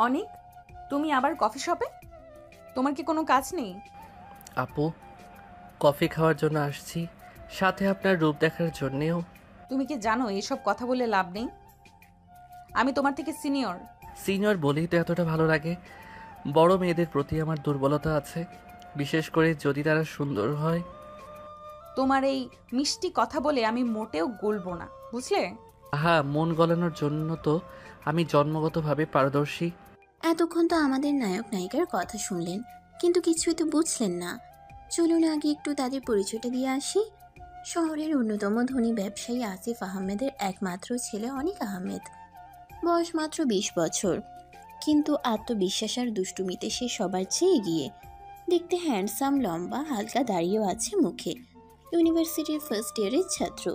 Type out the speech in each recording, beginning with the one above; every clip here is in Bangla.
অনিক, তুমি আবার কফি শপে? তোমার কি কোনো কাজ নেই? আপু, কফি খাওয়ার জন্য আসছি, সাথে আপনার রূপ দেখার জন্যেও। তুমি কি জানো এসব কথা বলে লাভ নেই? আমি তোমার থেকে সিনিয়র। সিনিয়র বলেই তো এতটা ভালো লাগে। বড় মেয়েদের প্রতি আমার দুর্বলতা আছে, বিশেষ করে যদি তারা সুন্দর হয়। তোমার এই মিষ্টি কথা বলে আমি মোটেও গলবো না, বুঝলে? হ্যাঁ, মন গলানোর জন্য তো আমি জন্মগতভাবে পারদর্শী। এতক্ষণ তো আমাদের নায়ক নায়িকার কথা শুনলেন, কিন্তু কিছুই তো বুঝলেন না। চলুন আগে একটু তাদের পরিচয়টা দিয়ে আসি। শহরের অন্যতম ধনী ব্যবসায়ী আসিফ আহমেদের একমাত্র ছেলে অনিক আহমেদ। বয়স মাত্র 20 বছর, কিন্তু আত্মবিশ্বাস আর দুষ্টুমিতে সে সবার চেয়ে এগিয়ে। দেখতে হ্যান্ডসাম, লম্বা, হালকা দাড়িও আছে মুখে। ইউনিভার্সিটির ফার্স্ট ইয়ারের ছাত্র।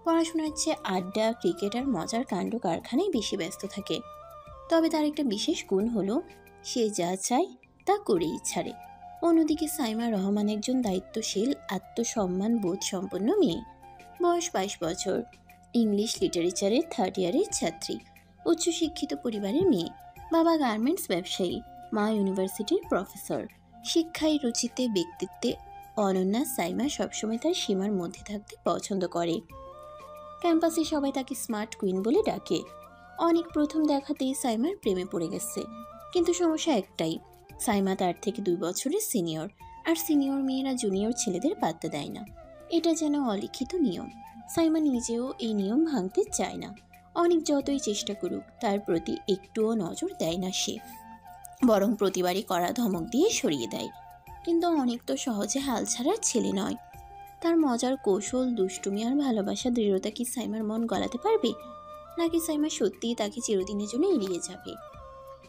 পড়াশোনার চেয়ে আড্ডা, ক্রিকেট আর মজার কাণ্ড কারখানায় বেশি ব্যস্ত থাকে। তবে তার একটা বিশেষ গুণ হলো সে যা চায় তা করেই ছাড়ে। অন্যদিকে সাইমা রহমান একজন দায়িত্বশীল, আত্মসম্মান বোধ সম্পন্ন মেয়ে। বয়স 22 বছর, ইংলিশ লিটারেচারের থার্ড ইয়ারের ছাত্রী, উচ্চশিক্ষিত পরিবারের মেয়ে। বাবা গার্মেন্টস ব্যবসায়ী, মা ইউনিভার্সিটির প্রফেসর। শিক্ষায়, রুচিতে, ব্যক্তিত্বে অনন্যা সাইমা সবসময় তার সীমার মধ্যে থাকতে পছন্দ করে। ক্যাম্পাসে সবাই তাকে স্মার্ট কুইন বলে ডাকে। অনেক প্রথম দেখাতেই সাইমার প্রেমে পড়ে গেছে, কিন্তু সমস্যা একটাই, সাইমা তার থেকে 2 বছরের সিনিয়র, আর সিনিয়র মেয়েরা জুনিয়র ছেলেদের পাত্তা দেয় না। এটা যেন অলিখিত নিয়ম। সাইমা নিজেও এই নিয়ম ভাঙতে চায় না। অনেক যতই চেষ্টা করুক তার প্রতি একটুও নজর দেয় না সে, বরং প্রতিবারই কড়া ধমক দিয়ে সরিয়ে দেয়। কিন্তু অনেক তো সহজে হাল ছাড়ার ছেলে নয়। তার মজার কৌশল, দুষ্টুমি আর ভালোবাসা দৃঢ়তা কি সাইমার মন গলাতে পারবে, নাকি সাইমা সত্যিই তাকে চিরদিনের জন্য এড়িয়ে যাবে?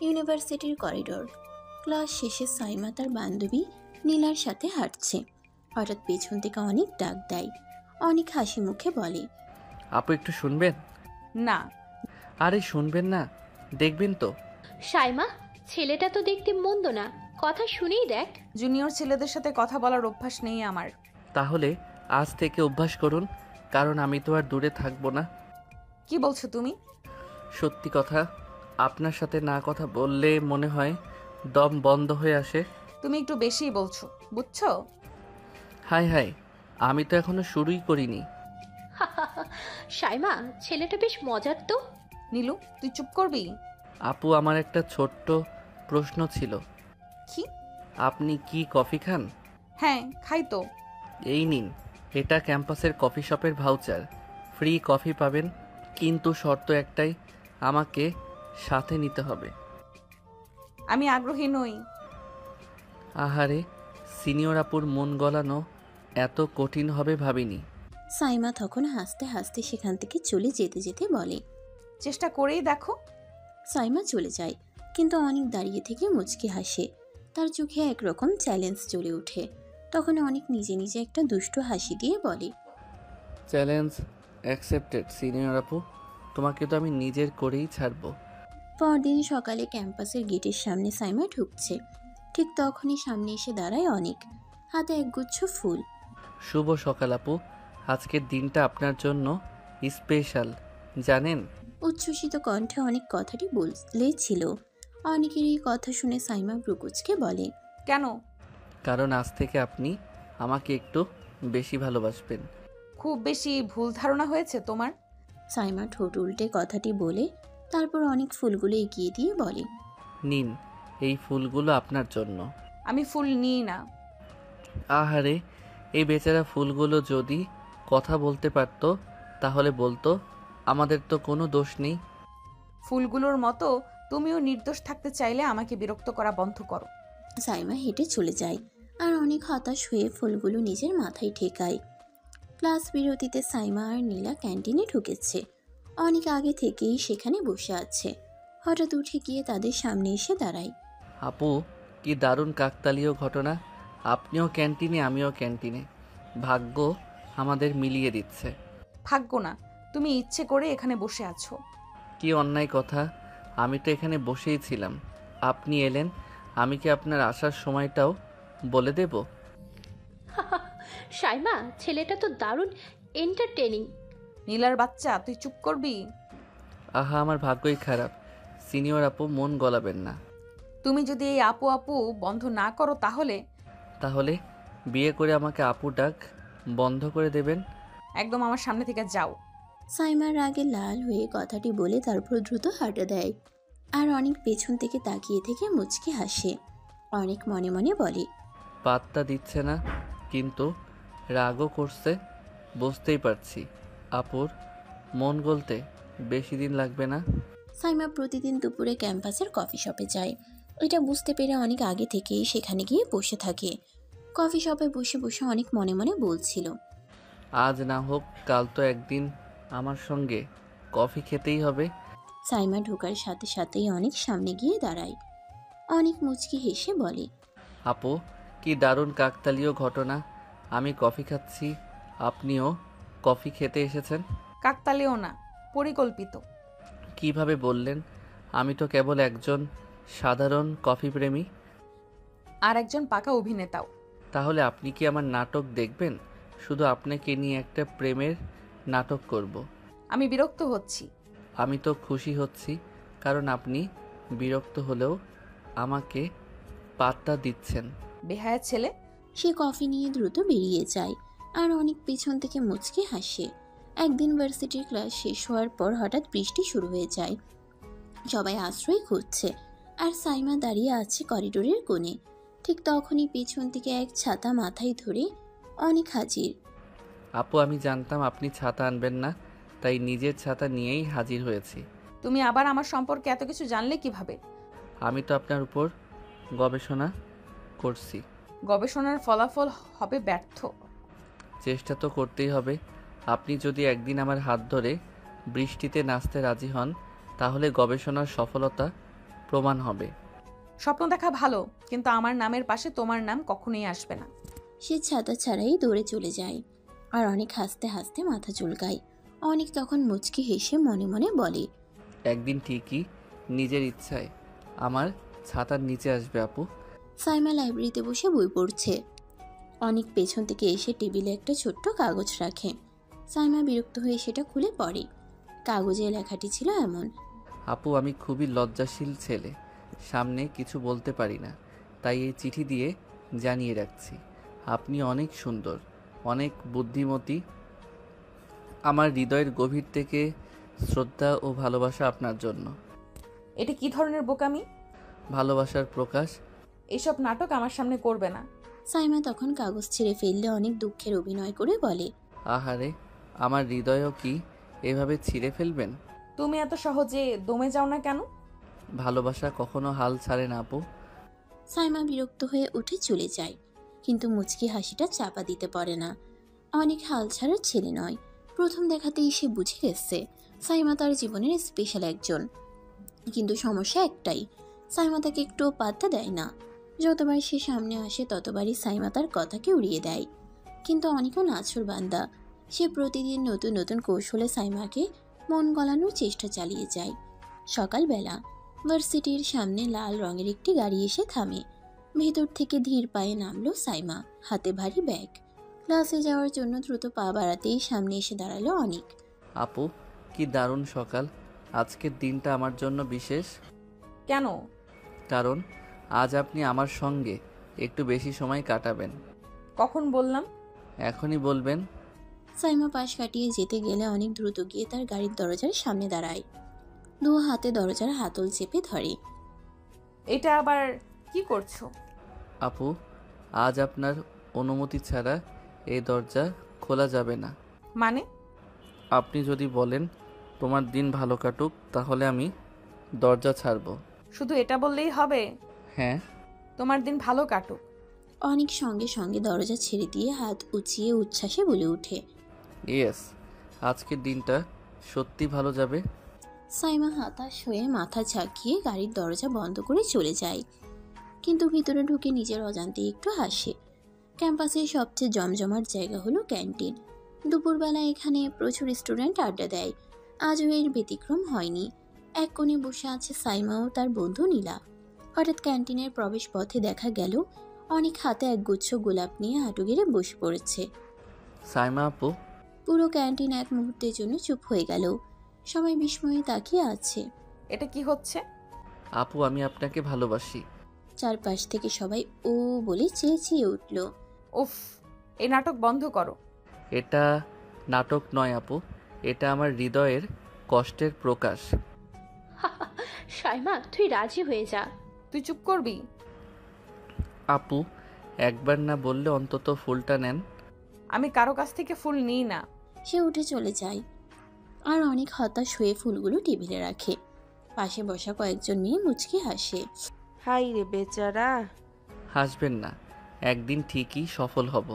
ইউনিভার্সিটির করিডোর। ক্লাস শেষে সাইমা তার বান্ধবী নীলার সাথে হাঁটছে। হঠাৎ পেছন থেকে অনেক ডাক দেয়। অনেক হাসি মুখে বলে, আপু, একটু শুনবেন? না। আরে শুনবেন না, দেখবেন তো। সাইমা, ছেলেটা তো দেখতে মন্দ না, কথা শুনেই দেখ। জুনিয়র ছেলেদের সাথে কথা বলার অভ্যাস নেই আমার। তাহলে আজ থেকে অভ্যাস করুন, কারণ আমি তো আর দূরে থাকবো না। কি বলছো তুমি? সত্যি কথা, আপনার সাথে না কথা বললে মনে হয় দম বন্ধ হয়ে আসে। তুমি একটু বেশিই বলছো, বুঝছো? হাই হাই, আমি তো এখনো শুরুই করিনি। সাইমা, ছেলেটা বেশ মজার তো। নীলু, তুই চুপ করবি? আপু, আমার একটা ছোট্ট প্রশ্ন ছিল। কি? আপনি কি কফি খান? হ্যাঁ, খাই তো। এই নিন, এটা ক্যাম্পাসের কফি শপের ভাউচার। ফ্রি কফি পাবেন, কিন্তু শর্ত একটাই, আমাকে সাথে নিতে হবে। আমি আগ্রহী নই। আহারে, সিনিয়র আপুর মন গলানো এত কঠিন হবে ভাবিনি। সাইমা তখন হাসতে হাসতে সেখান থেকে চলে যেতে যেতে বলে। চেষ্টা করেই দেখো। সাইমা চলে যায়, কিন্তু অনেক দাঁড়িয়ে থেকে মুচকি হাসে। তার চোখে একরকম চ্যালেঞ্জ জ্বলে ওঠে। তখন অনেক নিজে নিজে একটা দুষ্টু হাসি দিয়ে বলে, চ্যালেঞ্জ অ্যাকসেপ্টেড সিনিয়র আপু, তোমাকে তো আমি নিজের করেই ছাড়বো। পরদিন সকালে ক্যাম্পাসের গেটের সামনে সাইমা ঢুকছে। ঠিক তখনই সামনে এসে দাঁড়ায় অনেক, হাতে একগুচ্ছ ফুল। শুভ সকাল আপু, আজকের দিনটা আপনার জন্য স্পেশাল, জানেন? উচ্ছ্বসিত কণ্ঠে অনেক কথাটি বলেছিল। অনেকের এই কথা শুনে সাইমা ব্রুকুচকে বলে, কেন? কারণ আজ থেকে আপনি আমাকে একটু বেশি ভালোবাসবেন। খুব বেশি ভুল ধারণা হয়েছে তোমার। সাইমা ঠোঁট উল্টে কথাটি বলে তারপর অনেক ফুলগুলো এগিয়ে দিয়ে বলে, নিন, এই ফুলগুলো আপনার জন্য। আমি ফুল নিই না। আহারে, এই বেচারা ফুলগুলো যদি কথা বলতে পারতো তাহলে বলতো, আমাদের তো কোনো দোষ নেই। ফুলগুলোর মতো তুমিও নির্দোষ থাকতে চাইলে আমাকে বিরক্ত করা বন্ধ করো। সাইমা হেঁটে চলে যায়, আর অনেক হতাশ হয়ে ফুলগুলো নিজের মাথায় ঠেকায়। ক্লাস বিরতিতে সাইমা আর নীলা ক্যান্টিনে ঢুকেছে। অনেক আগে থেকেই সেখানে বসে আছে। হঠাৎ উঠে গিয়ে তাদের সামনে এসে দাঁড়ায়। আপু, কি দারুণ কাকতালীয় ঘটনা, আপনিও ক্যান্টিনে আমিও ক্যান্টিনে, ভাগ্য আমাদের মিলিয়ে দিচ্ছে। ভাগ্য না, তুমি ইচ্ছে করে এখানে বসে আছো। কি অন্যায় কথা, আমি তো এখানে বসেই ছিলাম, আপনি এলেন, আমি কি আপনার আসার সময়টাও বলে দেব? সাইমা, ছেলেটা তো দারুণ এন্টারটেনিং। নীলার বাচ্চা, তুই চুপ করবি? আহা, আমার ভাগ্যই খারাপ, সিনিয়র আপু, মন গলাবেন না। তুমি যদি এই আপু আপু বন্ধ না করো তাহলে বিয়ে করে আমাকে আপু ডাক বন্ধ করে দেবেন? একদম আমার সামনে থেকে যাও। সাইমার রাগে লাল হয়ে কথাটি বলে তারপর দ্রুত হাঁটা দেয়। আর অনেক পেছন থেকে তাকিয়ে থেকে মুচকি হাসে। অনেক মনে মনে বলে, পাত্তা দিচ্ছে না, কিন্তু রাগও করছে, বুঝতেই পারছি। আপুর মন গলতে বেশি দিন লাগবে না। সাইমা প্রতিদিন দুপুরে ক্যাম্পাসের কফি শপে যায়। এটা বুঝতে পেরে অনেক আগে থেকেই সেখানে গিয়ে বসে থাকে। কফি শপে বসে বসে অনেক মনে মনে বলছিল, আজ না হোক কাল তো একদিন আমার সঙ্গে কফি খেতেই হবে। সাইমা ঢোকার সাথে সাথেই অনেক সামনে গিয়ে দাঁড়ায়। অনেক মুচকি হেসে বলে, আপু, কি দারুণ কাকতালীয় ঘটনা। আমি কফি খাচ্ছি, আপনিও কফি খেতে এসেছেন। কাকতালীয় না, পরিকল্পিত। কিভাবে বললেন? আমি তো কেবল একজন সাধারণ কফি প্রেমী। আর একজন পাকা অভিনেতাও। তাহলে আপনি কি আমার নাটক দেখবেন? শুধু আপনাকে নিয়ে একটা প্রেমের নাটক করব। আমি বিরক্ত হচ্ছি। আমি তো খুশি হচ্ছি, কারণ আপনি বিরক্ত হলেও আমাকে পাত্তা দিচ্ছেন। বেহায়া ছেলে। সে কফি নিয়ে দ্রুত বেরিয়ে যায়। আর অনেক পেছন থেকে মুচকি হাসে। একদিন ভার্সিটির ক্লাস শেষ হওয়ার পর হঠাৎ বৃষ্টি শুরু হয়ে যায়। সবাই আশ্রয় খুঁজছে, আর সাইমা দাঁড়িয়ে আছে করিডোরের কোণে। ঠিক তখনই পেছন থেকে এক ছাতা মাথায় ধরে অনেক হাজির। আপু, আমি জানতাম আপনি ছাতা আনবেন না, তাই নিজের ছাতা নিয়েই হাজির হয়েছি। তুমি আবার আমার সম্পর্কে এত কিছু জানলে কিভাবে? আমি তো আপনার উপর গবেষণা করছি। গবেষণার ফলাফল হবে ব্যর্থ। চেষ্টা তো করতেই হবে। আপনি যদি একদিন আমার হাত ধরে বৃষ্টিতে নাচতে রাজি হন, তাহলে গবেষণার সফলতা প্রমাণ হবে। স্বপ্ন দেখা ভালো, কিন্তু আমার নামের পাশে তোমার নাম কখনোই আসবে না। সে ছাতা ছাড়াই দৌড়ে চলে যায়। আর অনেক হাসতে হাসতে মাথা চুলকায়। অনেক তখন মুচকি হেসে মনে মনে বলে, একদিন ঠিকই নিজের ইচ্ছায় আমার ছাতার নিচে আসবে আপু। সাইমা লাইব্রেরিতে বসে বই পড়ছে। অনেক পেছন থেকে এসে টেবিলে একটা ছোট্ট কাগজ রাখে। সাইমা বিরক্ত হয়ে সেটা খুলে পড়ে। কাগজে লেখাটি ছিল এমন, আপু, আমি খুবই লজ্জাশীল ছেলে, সামনে কিছু বলতে পারি না, তাই এই চিঠি দিয়ে জানিয়ে রাখছি। আপনি অনেক সুন্দর, অনেক বুদ্ধিমতী। আমার হৃদয়ের গভীর থেকে শ্রদ্ধা ও ভালোবাসা আপনার জন্য। এটা কি ধরনের বোকামি? ভালোবাসার প্রকাশ। এইসব নাটক আমার সামনে করবে না। সাইমা তখন কাগজ ছেড়ে ফেললে অনেক দুঃখের অভিনয় করে বলে, আহারে, আমার হৃদয়ও কি এভাবে ছিঁড়ে ফেলবেন? তুমি এত সহজে দমে যাও না কেন? ভালোবাসা কখনো হাল ছাড়ে না আপু। সাইমা বিরক্ত হয়ে উঠে চলে যায়। কিন্তু মুচকি হাসিটা চাপা দিতে পারে না। অনেক হাল ছাড়ার ছেলে নয়। প্রথম দেখাতেই সে বুঝে গেছে সাইমা তার জীবনের স্পেশাল একজন। কিন্তু সমস্যা একটাই, সাইমা তাকে একটুও পাত্তা দেয় না। যতবার সে সামনে আসে ততবারই সাইমা তার কথাকে উড়িয়ে দেয়। কিন্তু অনেকও নাছর বান্দা। সে প্রতিদিন নতুন নতুন কৌশলে সাইমাকে মন গলানোর চেষ্টা চালিয়ে যায়। সকালবেলা ভার্সিটির সামনে লাল রঙের একটি গাড়ি এসে থামে। ভেতর থেকে ধীর পায়ে নামলো সাইমা, হাতে ভারী ব্যাগ। ক্লাসে যাওয়ার জন্য দ্রুত পা বাড়াতেই সামনে এসে দাঁড়ালো অনেক। আপু, কি দারুণ সকাল। আজকের দিনটা আমার জন্য বিশেষ। কেন? কারণ আজ আপনি আমার সঙ্গে একটু বেশি সময় কাটাবেন। কখন বললাম? এখনই বলবেন। সাইমা পাশ কাটিয়ে যেতে গেলে অনেক দ্রুত গিয়ে তার গাড়ির দরজার সামনে দাঁড়ায়। দু হাতে দরজার হাতল চেপে ধরে। এটা আবার কি করছো? আপু, আজ আপনার অনুমতি ছাড়া এই দরজা খোলা যাবে না। মানে? আপনি যদি বলেন তোমার দিন ভালো কাটুক, তাহলে আমি দরজা ছাড়ব। শুধু এটা বললেই হবে? হ্যাঁ। তোমার দিন ভালো কাটুক। অনেক সঙ্গে সঙ্গে দরজা ছেড়ে দিয়ে হাত উঁচিয়ে উচ্ছ্বাসে বলে ওঠে, ইয়েস, আজকের দিনটা সত্যি ভালো যাবে। সাইমা হতাশ হয়ে মাথা ঝাঁকিয়ে গাড়ির দরজা বন্ধ করে চলে যায়। কিন্তু ভিতরে ঢুকে নিজের অজান্তে একটু হাসে। ক্যাম্পাসের সবচেয়ে জমজমাট জায়গা হলো ক্যান্টিন। দুপুরবেলা এখানে প্রচুর স্টুডেন্ট আড্ডা দেয়। আজও এর ব্যতিক্রম হয়নি। এক কোণে বসে আছে সাইমা ও তার বন্ধু নীলা। হঠাৎ ক্যান্টিনের প্রবেশ পথে দেখা গেল অনেক হাতে একগুচ্ছ গোলাপ নিয়ে হাঁটু গেড়ে বসে পড়েছে। সাইমা আপু। পুরো ক্যান্টিন এক মুহূর্তের জন্য চুপ হয়ে গেল। সবাই বিস্ময়ে তাকিয়ে আছে। এটা কি হচ্ছে? আপু আমি আপনাকে ভালোবাসি। চারপাশ থেকে সবাই ও বলে চেঁচিয়ে উঠল। উফ, এই নাটক বন্ধ করো। এটা নাটক নয় আপু, এটা আমার হৃদয়ের কষ্টের প্রকাশ। সাইমা, তুই রাজি হয়ে যা। তুই চুপ করবি? আপু একবার না বললে অন্তত ফুলটা নেন। আমি কারো কাছ থেকে ফুল নিই না। সে উঠে চলে যায় আর অনেক হতাশ হয়ে ফুলগুলো টেবিলে রাখে। পাশে বসা কয়েকজন মেয়ে মুচকি হাসে। হাই রে বেচারা। হাসবেন না, একদিন ঠিকই সফল হব।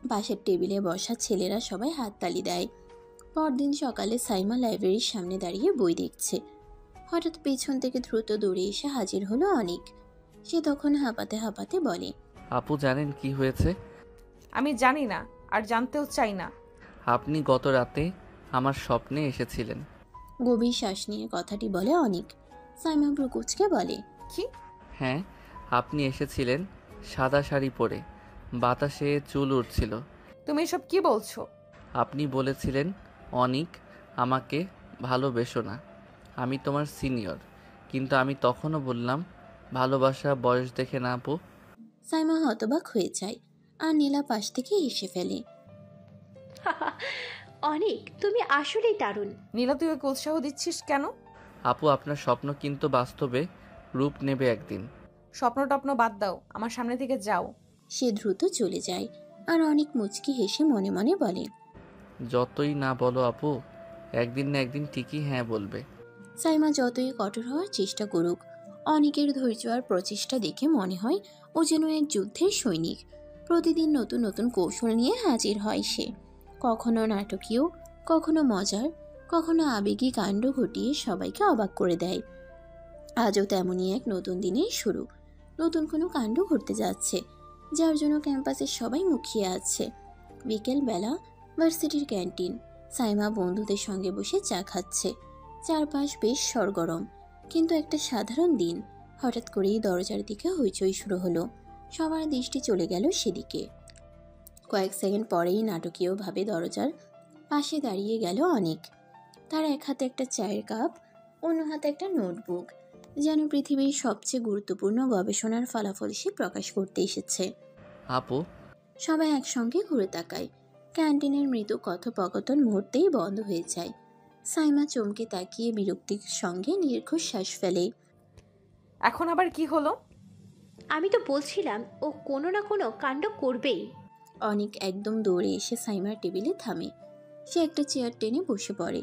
পাশের টেবিলে বসা ছেলেরা সবাই হাততালি দেয়। পরদিন সকালে সাইমা লাইব্রেরির সামনে দাঁড়িয়ে বই দেখছে। হঠাৎ পেছন থেকে দ্রুত দৌড়ে এসে হাজির হলো অনিক। সে তখন হাঁপাতে হাঁপাতে বলে, আপু জানেন কি হয়েছে? আমি জানি না, আর জানতেও চাই না। আপনি গত রাতে আমার স্বপ্নে এসেছিলেন। গভীর শ্বাস নিয়ে কথাটি বলে অনিক। সাইমা ব্রুকুচকে বলে, কি? হ্যাঁ, আপনি এসেছিলেন সাদা শাড়ি পরে, বাতাসে চুল উঠছিল। তুমি এসব কি বলছো? আপনি বলেছিলেন, অনিক আমাকে ভালোবেসো না, আমি তোমার সিনিয়র। কিন্তু আমি তখনও বললাম, ভালোবাসা বয়স দেখে না আপু। সাইমা হতবাক হয়ে যায় আর নীলা পাশ থেকে হেসে ফেলে। অনেক, তুমি আসলেই দারুণ। নীলা, তুই ওকে উৎসাহ দিচ্ছিস কেন? আপু আপনার স্বপ্ন কিন্তু বাস্তবে রূপ নেবে একদিন। স্বপ্ন টপ্ন বাদ দাও, আমার সামনে থেকে যাও। সে দ্রুত চলে যায় আর অনেক মুচকি হেসে মনে মনে বলে, যতই না বলো আপু, একদিন না একদিন ঠিকই হ্যাঁ বলবে। সাইমা যতই কঠোর হওয়ার চেষ্টা করুক, অনেকের ধৈর্য আর প্রচেষ্টা দেখে মনে হয় ও যেন এক যুদ্ধের সৈনিক। প্রতিদিন নতুন নতুন কৌশল নিয়ে হাজির হয় সে। কখনো নাটকীয়, কখনো মজার, কখনো আবেগী কাণ্ড ঘটিয়ে সবাইকে অবাক করে দেয়। আজও তেমনই এক নতুন দিনের শুরু। নতুন কোনো কাণ্ড ঘটতে যাচ্ছে, যার জন্য ক্যাম্পাসের সবাই মুখিয়ে আছে। বিকেলবেলা ভার্সিটির ক্যান্টিন। সাইমা বন্ধুদের সঙ্গে বসে চা খাচ্ছে। চারপাশ বেশ সরগরম, কিন্তু একটা সাধারণ দিন। হঠাৎ করেই দরজার দিকে হইচই শুরু হলো। সবার দৃষ্টি চলে গেল সেদিকে। কয়েক সেকেন্ড পরেই নাটকীয়ভাবে দরজার পাশে দাঁড়িয়ে গেল অনেক। তার এক হাতে একটা চায়ের কাপ, অন্য হাতে একটা নোটবুক। যেন পৃথিবীর সবচেয়ে গুরুত্বপূর্ণ গবেষণার ফলাফল সে প্রকাশ করতে এসেছে। আপু সবাই একসঙ্গে ঘুরে তাকায়। ক্যান্টিনের মৃদু কথোপকথন মুহূর্তেই বন্ধ হয়ে যায়। সাইমা চমকে তাকিয়ে বিরক্তির সঙ্গে দীর্ঘশ্বাস ফেলে। এখন আবার কি হলো? আমি তো বলছিলাম ও কোনো না কোনো কাণ্ড করবেই। অনেক একদম দৌড়ে এসে সাইমার টেবিলে থামে। সে একটা চেয়ার টেনে বসে পড়ে,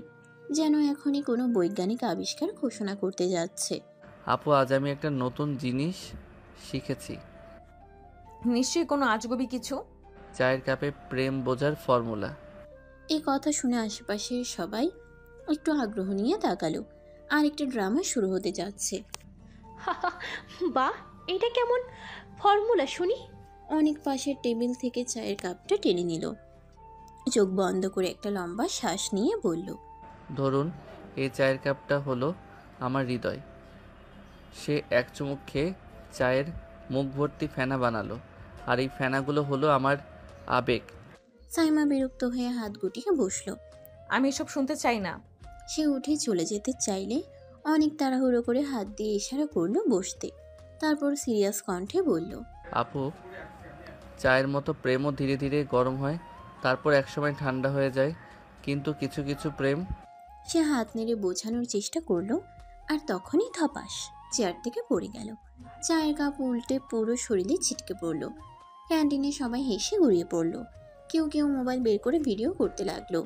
যেন এখনই কোনো বৈজ্ঞানিক আবিষ্কার ঘোষণা করতে যাচ্ছে। আপু আজ আমি একটা নতুন জিনিস শিখেছি। নিশ্চয়ই কোনো আজগুবি কিছু। চায়ের কাপে প্রেম বোঝার ফর্মুলা। এই কথা শুনে আশেপাশের সবাই একটু আগ্রহ নিয়ে তাকালো। আর একটা ড্রামা শুরু হতে যাচ্ছে। বাহ, এটা কেমন ফর্মুলা শুনি? অনেক পাশের টেবিল থেকে চায়ের কাপটা টেনে নিল। চোখ বন্ধ করে একটা লম্বা শ্বাস নিয়ে বলল, ধরুন এই চায়ের কাপটা হলো আমার হৃদয়। সে এক চুমুক খেয়ে চায়ের মুখ ভর্তি ফেনা বানালো, আর এই ফেনাগুলো হলো আমার আবেগ। সাইমা বিরক্ত হয়ে হাত গুটিয়ে বসলো। আমি এসব শুনতে চাই না। সে উঠে চলে যেতে চাইলে অনেক তাড়াহুড়ো করে হাত দিয়ে ইশারা করলো বসতে। তারপর সিরিয়াস কণ্ঠে বলল, আপু চায়ের মতো প্রেমও ধীরে ধীরে গরম হয়, তারপর একসময় ঠান্ডা হয়ে যায়। কিন্তু কিছু কিছু প্রেম। সে হাত নেড়ে বোঝানোর চেষ্টা করলো, আর তখনই ধপাস চেয়ার থেকে পড়ে গেল। চায়ের কাপ উল্টে পুরো শরীরে ছিটকে পড়লো। ক্যান্টিনে সবাই হেসে গড়িয়ে পড়লো। কেউ কেউ মোবাইল বের করে ভিডিও করতে লাগলো।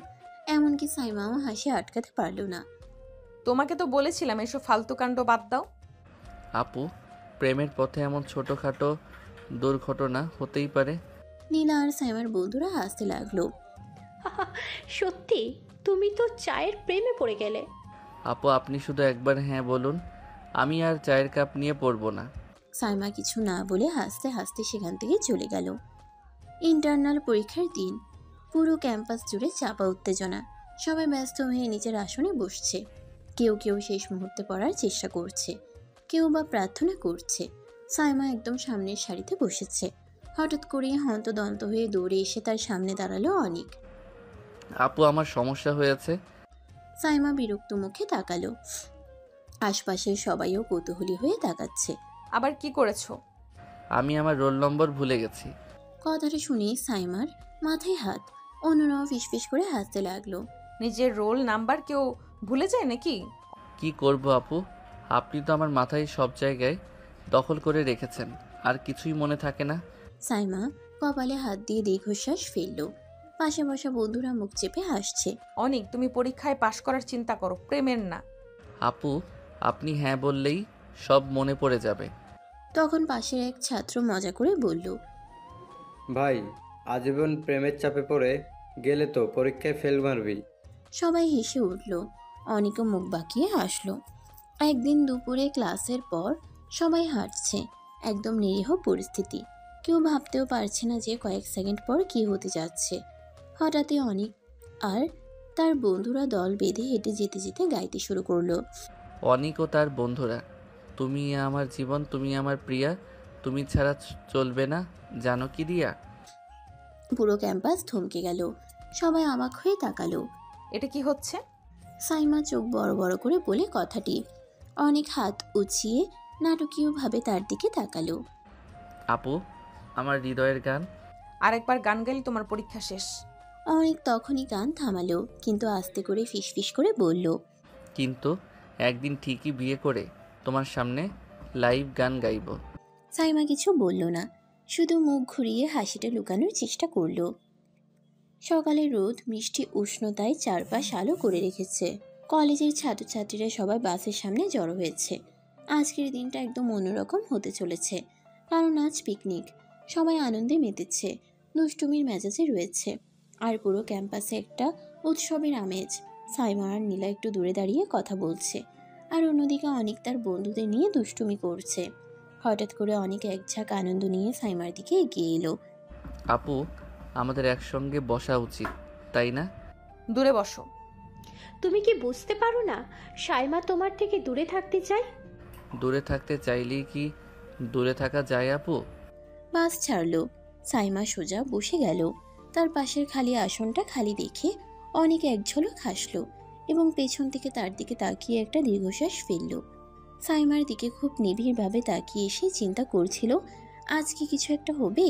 এমনকি সাইমাও হাসি আটকাতে পারল না। তোমাকে তো বলেছিলাম এসব ফালতু কাণ্ড বাদ দাও। আপু প্রেমের পথে এমন ছোটোখাটো দুর্ঘটনা হতেই পারে। নীলা আর সাইমার বন্ধুরা হাসতে লাগলো। সত্যি তুমি তো চায়ের প্রেমে পড়ে গেলে। আপু আপনি শুধু একবার হ্যাঁ বলুন, আমি আর চায়ের কাপ নিয়ে পড়বো না। সাইমা কিছু না বলে হাসতে হাসতে সেখান থেকে চলে গেল। ইন্টারনাল পরীক্ষার দিন। পুরো ক্যাম্পাস জুড়ে চাপা উত্তেজনা। সবাই ব্যস্ত হয়ে নিজের আসনে বসছে। কেউ কেউ শেষ মুহূর্তে পড়ার চেষ্টা করছে, কেউ বা প্রার্থনা করছে। সাইমা একদম সামনের সারিতে বসেছে। হঠাৎ করে হন্তদন্ত হয়ে দৌড়ে এসে তার সামনে দাঁড়ালো অনিক। আপু আমার সমস্যা হয়েছে। সাইমা বিরক্ত মুখে তাকালো। আশপাশের সবাইও কৌতূহলী হয়ে তাকাচ্ছে। আবার কি করেছো? আমি আমার রোল নম্বর ভুলে গেছি। কথাটা শুনে সাইমার মাথায় হাত, অন্যরাও ফিসফিস করে হাসতে লাগলো। নিজের রোল নাম্বার কেউ ভুলে যায় নাকি? কি করব আপু, আপনি তো আমার মাথায় সব জায়গায় দখল করে রেখেছেন, আর কিছুই মনে থাকে না। সাইমা কপালে হাত দিয়ে দীর্ঘশ্বাস ফেলল। পাশে বসা বন্ধুরা মুখ চেপে হাসছে। অনেক, তুমি পরীক্ষায় পাশ করার চিন্তা করো, প্রেমের না। আপু, আপনি হ্যাঁ বললেই সব মনে পড়ে যাবে। তখন পাশের এক ছাত্র মজা করে বলল, ভাই, আজীবন প্রেমের চাপে পড়ে গেলে তো পরীক্ষায় ফেল মারবি। সবাই হেসে উঠল। অনেকও মুখ বাঁকিয়ে হাসলো। একদিন দুপুরে ক্লাসের পর সবাই হাঁটছে। একদম নিরীহ পরিস্থিতি। কেউ ভাবতেও পারছে না যে কয়েক সেকেন্ড পর কি হতে যাচ্ছে। হঠাৎই অনেক আর তার বন্ধুরা দল বেঁধে হেঁটে যেতে যেতে গাইতে শুরু করলো। অনিক ও তার বন্ধুরা, তুমি আমার জীবন, তুমি আমার প্রিয়া, তুমি ছাড়া চলবে না, জানো কি দিয়া। পুরো ক্যাম্পাস থমকে গেল। সবাই অবাক হয়ে তাকালো। এটা কি হচ্ছে? সাইমা চোখ বড় বড় করে বলে কথাটি। অনেক হাত উঁচিয়ে নাটকীয়ভাবে তার দিকে তাকালো। আপু, আমার হৃদয়ের গান। আরেকবার গান গাইলে তোমার পরীক্ষা শেষ। অনেক তখনই গান থামালো, কিন্তু আস্তে করে ফিসফিস করে বলল, কিন্তু একদিন ঠিকই বিয়ে করে তোমার সামনে লাইভ গান গাইব। সাইমা কিছু বলল না, শুধু মুখ ঘুরিয়ে হাসিটা লুকানোর চেষ্টা করল। সকালের রোদ মিষ্টি উষ্ণতায় চারপাশ আলো করে রেখেছে। কলেজের ছাত্রছাত্রীরা সবাই বাসের সামনে জড়ো হয়েছে। আজকের দিনটা একদম অন্যরকম হতে চলেছে, কারণ আজ পিকনিক। সবাই আনন্দে মেতেছে, দুষ্টুমির মেজাজে রয়েছে, আর পুরো ক্যাম্পাসে একটা উৎসবের আমেজ। সাইমা আর নীলা একটু দূরে দাঁড়িয়ে কথা বলছে, আর অন্যদিকে অনেক তার বন্ধুদের নিয়ে দুষ্টুমি করছে। হঠাৎ করে অনেক এক ঝাঁক আনন্দ নিয়ে সাইমার দিকে এগিয়ে এলো। আপু, আমাদের একসঙ্গে বসা উচিত, তাই না? দূরে বসো। তুমি কি বুঝতে পারো না সাইমা তোমার থেকে দূরে থাকতে চায়? দূরে থাকতে চাইলেই কি দূরে থাকা যায় আপু? বাস ছাড়লো। সাইমা সোজা বসে গেল। তার পাশের খালি আসনটা খালি দেখে অনেক এক ঝলক হাসলো এবং পেছন থেকে তার দিকে তাকিয়ে একটা দীর্ঘশ্বাস ফেলল। সাইমার দিকে খুব নিবিড়ভাবে তাকিয়ে এসে চিন্তা করছিল, আজ কি কিছু একটা হবে।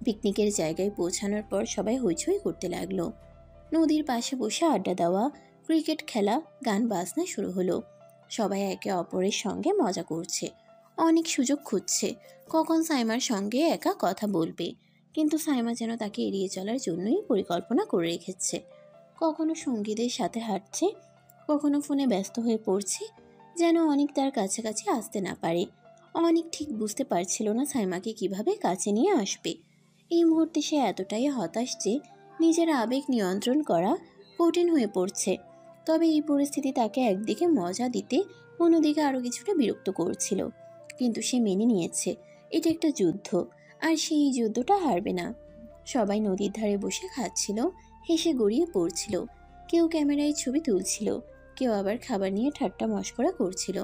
পিকনিকের জায়গায় পৌঁছানোর পর সবাই হইচই করতে লাগলো। নদীর পাশে বসে আড্ডা দেওয়া, ক্রিকেট খেলা, গান বাজনা শুরু হলো। সবাই একে অপরের সঙ্গে মজা করছে। অনেক সুযোগ খুঁজছে কখন সাইমার সঙ্গে একা কথা বলবে, কিন্তু সাইমা যেন তাকে এড়িয়ে চলার জন্যই পরিকল্পনা করে রেখেছে। কখনো সঙ্গীদের সাথে হাঁটছে, কখনো ফোনে ব্যস্ত হয়ে পড়ছে, যেন অনেক তার কাছাকাছি আসতে না পারে। অনেক ঠিক বুঝতে পারছিল না সাইমাকে কিভাবে কাছে নিয়ে আসবে। এই মুহূর্তে সে এতটাই হতাশ যে নিজের আবেগ নিয়ন্ত্রণ করা কঠিন হয়ে পড়ছে। তবে এই পরিস্থিতি তাকে একদিকে মজা দিতে, অন্যদিকে আরও কিছুটা বিরক্ত করছিল। কিন্তু সে মেনে নিয়েছে এটা একটা যুদ্ধ, আর সে এই যুদ্ধটা হারবে না। সবাই নদীর ধারে বসে খাচ্ছিল, হেসে গড়িয়ে পড়ছিল। কেউ ক্যামেরায় ছবি তুলছিল, কেউ আবার খাবার নিয়ে ঠাট্টা মশকরা করছিল।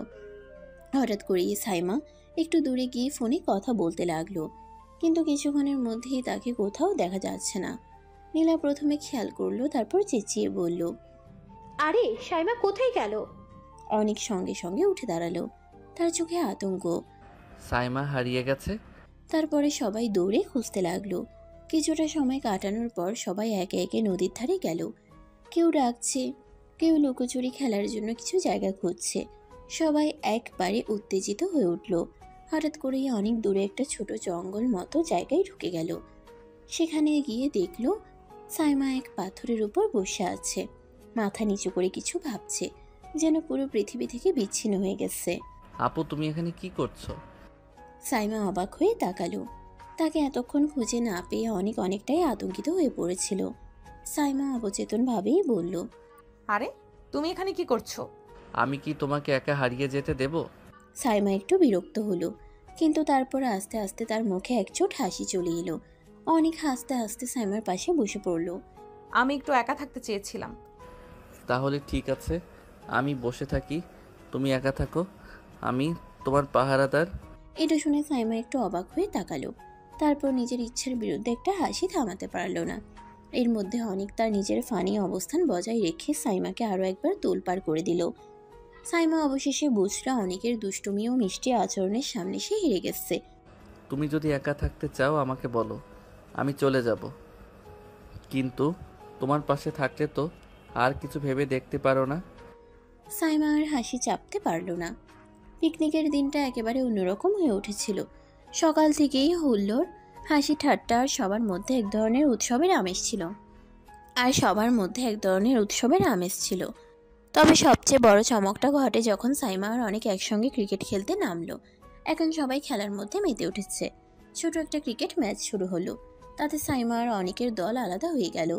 হঠাৎ করেই সাইমা একটু দূরে গিয়ে ফোনে কথা বলতে লাগলো, কিন্তু কিছুক্ষণের মধ্যেই তাকে কোথাও দেখা যাচ্ছে না। নীলা প্রথমে খেয়াল করলো, তারপর চেঁচিয়ে বলল, আরে সাইমা কোথায় গেল? অনেক সঙ্গে সঙ্গে উঠে দাঁড়ালো, তার চোখে আতঙ্ক। সাইমা হারিয়ে গেছে। তারপরে সবাই দৌড়ে খুঁজতে লাগলো। কিছুটা সময় কাটানোর পর সবাই একে একে নদীর ধারে গেল। কেউ ডাকছে, কেউ লুকোচুরি খেলার জন্য কিছু জায়গা খুঁজছে। সবাই একবারে উত্তেজিত হয়ে উঠল। হঠাৎ করেই অনেক দূরে একটা ছোট জঙ্গল মতো জায়গায় ঢুকে গেল। সেখানে গিয়ে দেখলো সাইমা এক পাথরের উপর বসে আছে, মাথা নিচু করে কিছু ভাবছে, যেন পুরো পৃথিবী থেকে বিচ্ছিন্ন হয়ে গেছে। আপু, তুমি এখানে কি করছো? সাইমা অবাক হয়ে তাকালো। তাকে এতক্ষণ খুঁজে না পেয়ে অনেকটাই আতঙ্কিত হয়ে পড়েছিল। সাইমা অবচেতনভাবেই বলল, আরে তুমি এখানে কি করছো? আমি কি তোমাকে একা হারিয়ে যেতে দেব? সাইমা একটু বিরক্ত হলো, কিন্তু তারপর আস্তে আস্তে তার মুখে একচোট হাসি চলে এলো। অনেক হাসতে হাসতে সাইমার পাশে বসে পড়ল। আমি একটু একা থাকতে চেয়েছিলাম। তাহলে ঠিক আছে, আমি বসে থাকি, তুমি একা থাকো, আমি তোমার পাহারাদার। এটা শুনে সাইমা একটু অবাক হয়ে তাকালো, তারপর নিজের ইচ্ছের বিরুদ্ধে একটা হাসি থামাতে পারলো না। এর মধ্যে অনেক তার নিজের ফানি অবস্থান বজায় রেখে সাইমাকে আরও একবার তোলপাড় করে দিল। সাইমা অবশেষে বুঝলো অনেকের দুষ্টুমি ও মিষ্টি আচরণের সামনে সে হেরে গেছে। তুমি যদি একা থাকতে চাও আমাকে বলো, আমি চলে যাব। কিন্তু তোমার পাশে থাকলে তো আর কিছু ভেবে দেখতে পারো না। সাইমা আর হাসি চাপতে পারল না। পিকনিকের দিনটা একেবারে অন্যরকম হয়ে উঠেছিল। সকাল থেকেই হুল্লোড়, হাসি ঠাট্টা আর সবার মধ্যে এক ধরনের উৎসবের আমেজ ছিল। তবে সবচেয়ে বড় চমকটা ঘটে যখন সাইমা আর অনেক একসঙ্গে ক্রিকেট খেলতে নামলো। এখন সবাই খেলার মধ্যে মেতে উঠেছে। ছোট একটা ক্রিকেট ম্যাচ শুরু হলো। তাতে সাইমা আর অনেকের দল আলাদা হয়ে গেল।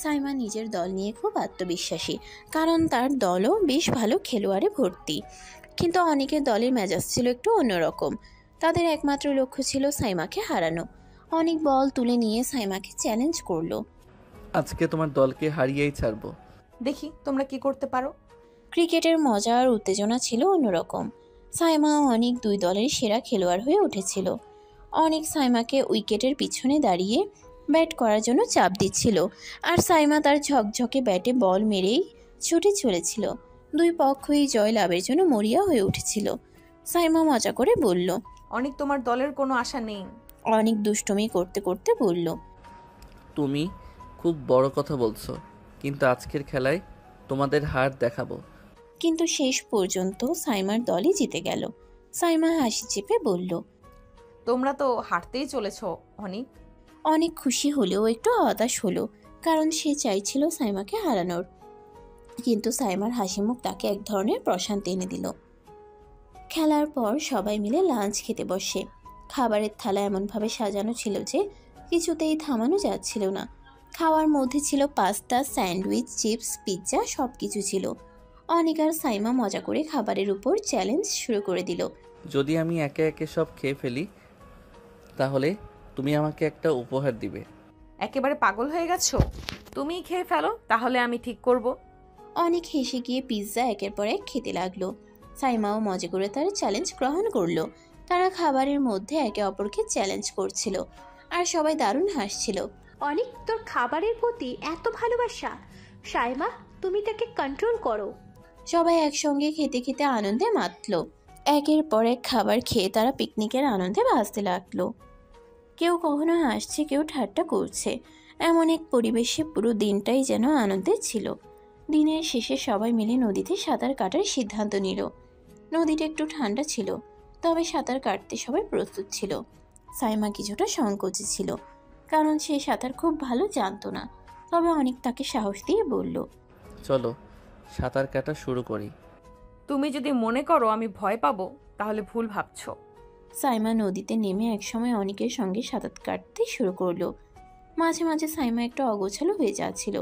সাইমা নিজের দল নিয়ে খুব আত্মবিশ্বাসী, কারণ তার দলও বেশ ভালো খেলোয়াড়ে ভর্তি। কিন্তু অনেকের দলের মেজাজ ছিল একটু অন্যরকম। তাদের একমাত্র লক্ষ্য ছিল সাইমাকে হারানো। অনেক বল তুলে নিয়ে সাইমাকে চ্যালেঞ্জ করলো। আজকে তোমার দলকে হারিয়েই ছাড়বো। দেখি তোমরা কি করতে পারো। ক্রিকেটের মজা আর উত্তেজনা ছিল অন্যরকম। সাইমা অনেক দুই দলের সেরা খেলোয়াড় হয়ে উঠেছিল। অনেক সাইমাকে উইকেটের পিছনে দাঁড়িয়ে ব্যাট করার জন্য চাপ দিচ্ছিল, আর সাইমা তার ঝকঝকে ব্যাটে বল মেরেই ছুটে চলেছিল। দুই পক্ষই জয় লাভের জন্য মরিয়া হয়ে উঠেছিল। সাইমা মজা করে বলল। অনেক তোমার দলের কোনো আশা নেই। অনেক দুষ্টুমি করতে করতে বলল। তুমি খুব বড় কথা বলছো, কিন্তু আজকের খেলায় তোমাদের হার দেখাবো। কিন্তু শেষ পর্যন্ত সাইমার দলই জিতে গেল। সাইমা হাসি চেপে বলল। তোমরা তো হারতেই চলেছ অনেক। অনেক খুশি হলেও একটু হতাশ হলো, কারণ সে চাইছিল সাইমাকে হারানোর। কিন্তু সাইমার হাসি মুখ তাকে এক ধরনের প্রশান্তি এনে দিল। খেলার পর সবাই মিলে লাঞ্চ খেতে বসে। খাবারের থালা এমনভাবে সাজানো ছিল যে কিছুতেই থামানো যাচ্ছিল না। খাওয়ার মধ্যে ছিল পাস্তা, স্যান্ডউইচ, চিপস, পিৎজা, সব কিছু ছিল। অনেক আর সাইমা মজা করে খাবারের উপর চ্যালেঞ্জ শুরু করে দিল। যদি আমি একে একে সব খেয়ে ফেলি তাহলে তুমি আমাকে একটা উপহার দিবে। একেবারে পাগল হয়ে গেছো? তুমিই খেয়ে ফেলো, তাহলে আমি ঠিক করব। অনেক হেসে গিয়ে পিৎজা একের পর এক খেতে লাগলো। সাইমাও মজা করে তার চ্যালেঞ্জ গ্রহণ করলো। তারা খাবারের মধ্যে একে অপরকে চ্যালেঞ্জ করছিল, আর সবাই দারুণ হাসছিল। অনেক, তোর খাবারের প্রতি এত ভালোবাসা, সাইমা তুমি তাকে কন্ট্রোল করো। সবাই একসঙ্গে খেতে খেতে আনন্দে মাতল। একের পর এক খাবার খেয়ে তারা পিকনিকের আনন্দে ভাসতে লাগলো। কেউ কখনো হাসছে, কেউ ঠাট্টা করছে। এমন এক পরিবেশে পুরো দিনটাই যেন আনন্দের ছিল। দিনের শেষে সবাই মিলে নদীতে সাঁতার কাটার সিদ্ধান্ত নিল। নদীটা একটু ঠান্ডা ছিল, তবে সাঁতার কাটতে সবাই প্রস্তুত ছিল। সাইমা কিছুটা সংকোচে ছিল, কারণ সে সাঁতার খুব ভালো জানতো না। তবে অনেক তাকে সাহস দিয়ে বলল। চলো সাঁতার কাটা শুরু করি। তুমি যদি মনে করো আমি ভয় পাবো তাহলে ভুল ভাবছো। সাইমা নদীতে নেমে একসময় অনেকের সঙ্গে সাঁতার কাটতে শুরু করলো। মাঝে মাঝে সাইমা একটু অগোছালো হয়ে যাচ্ছিল,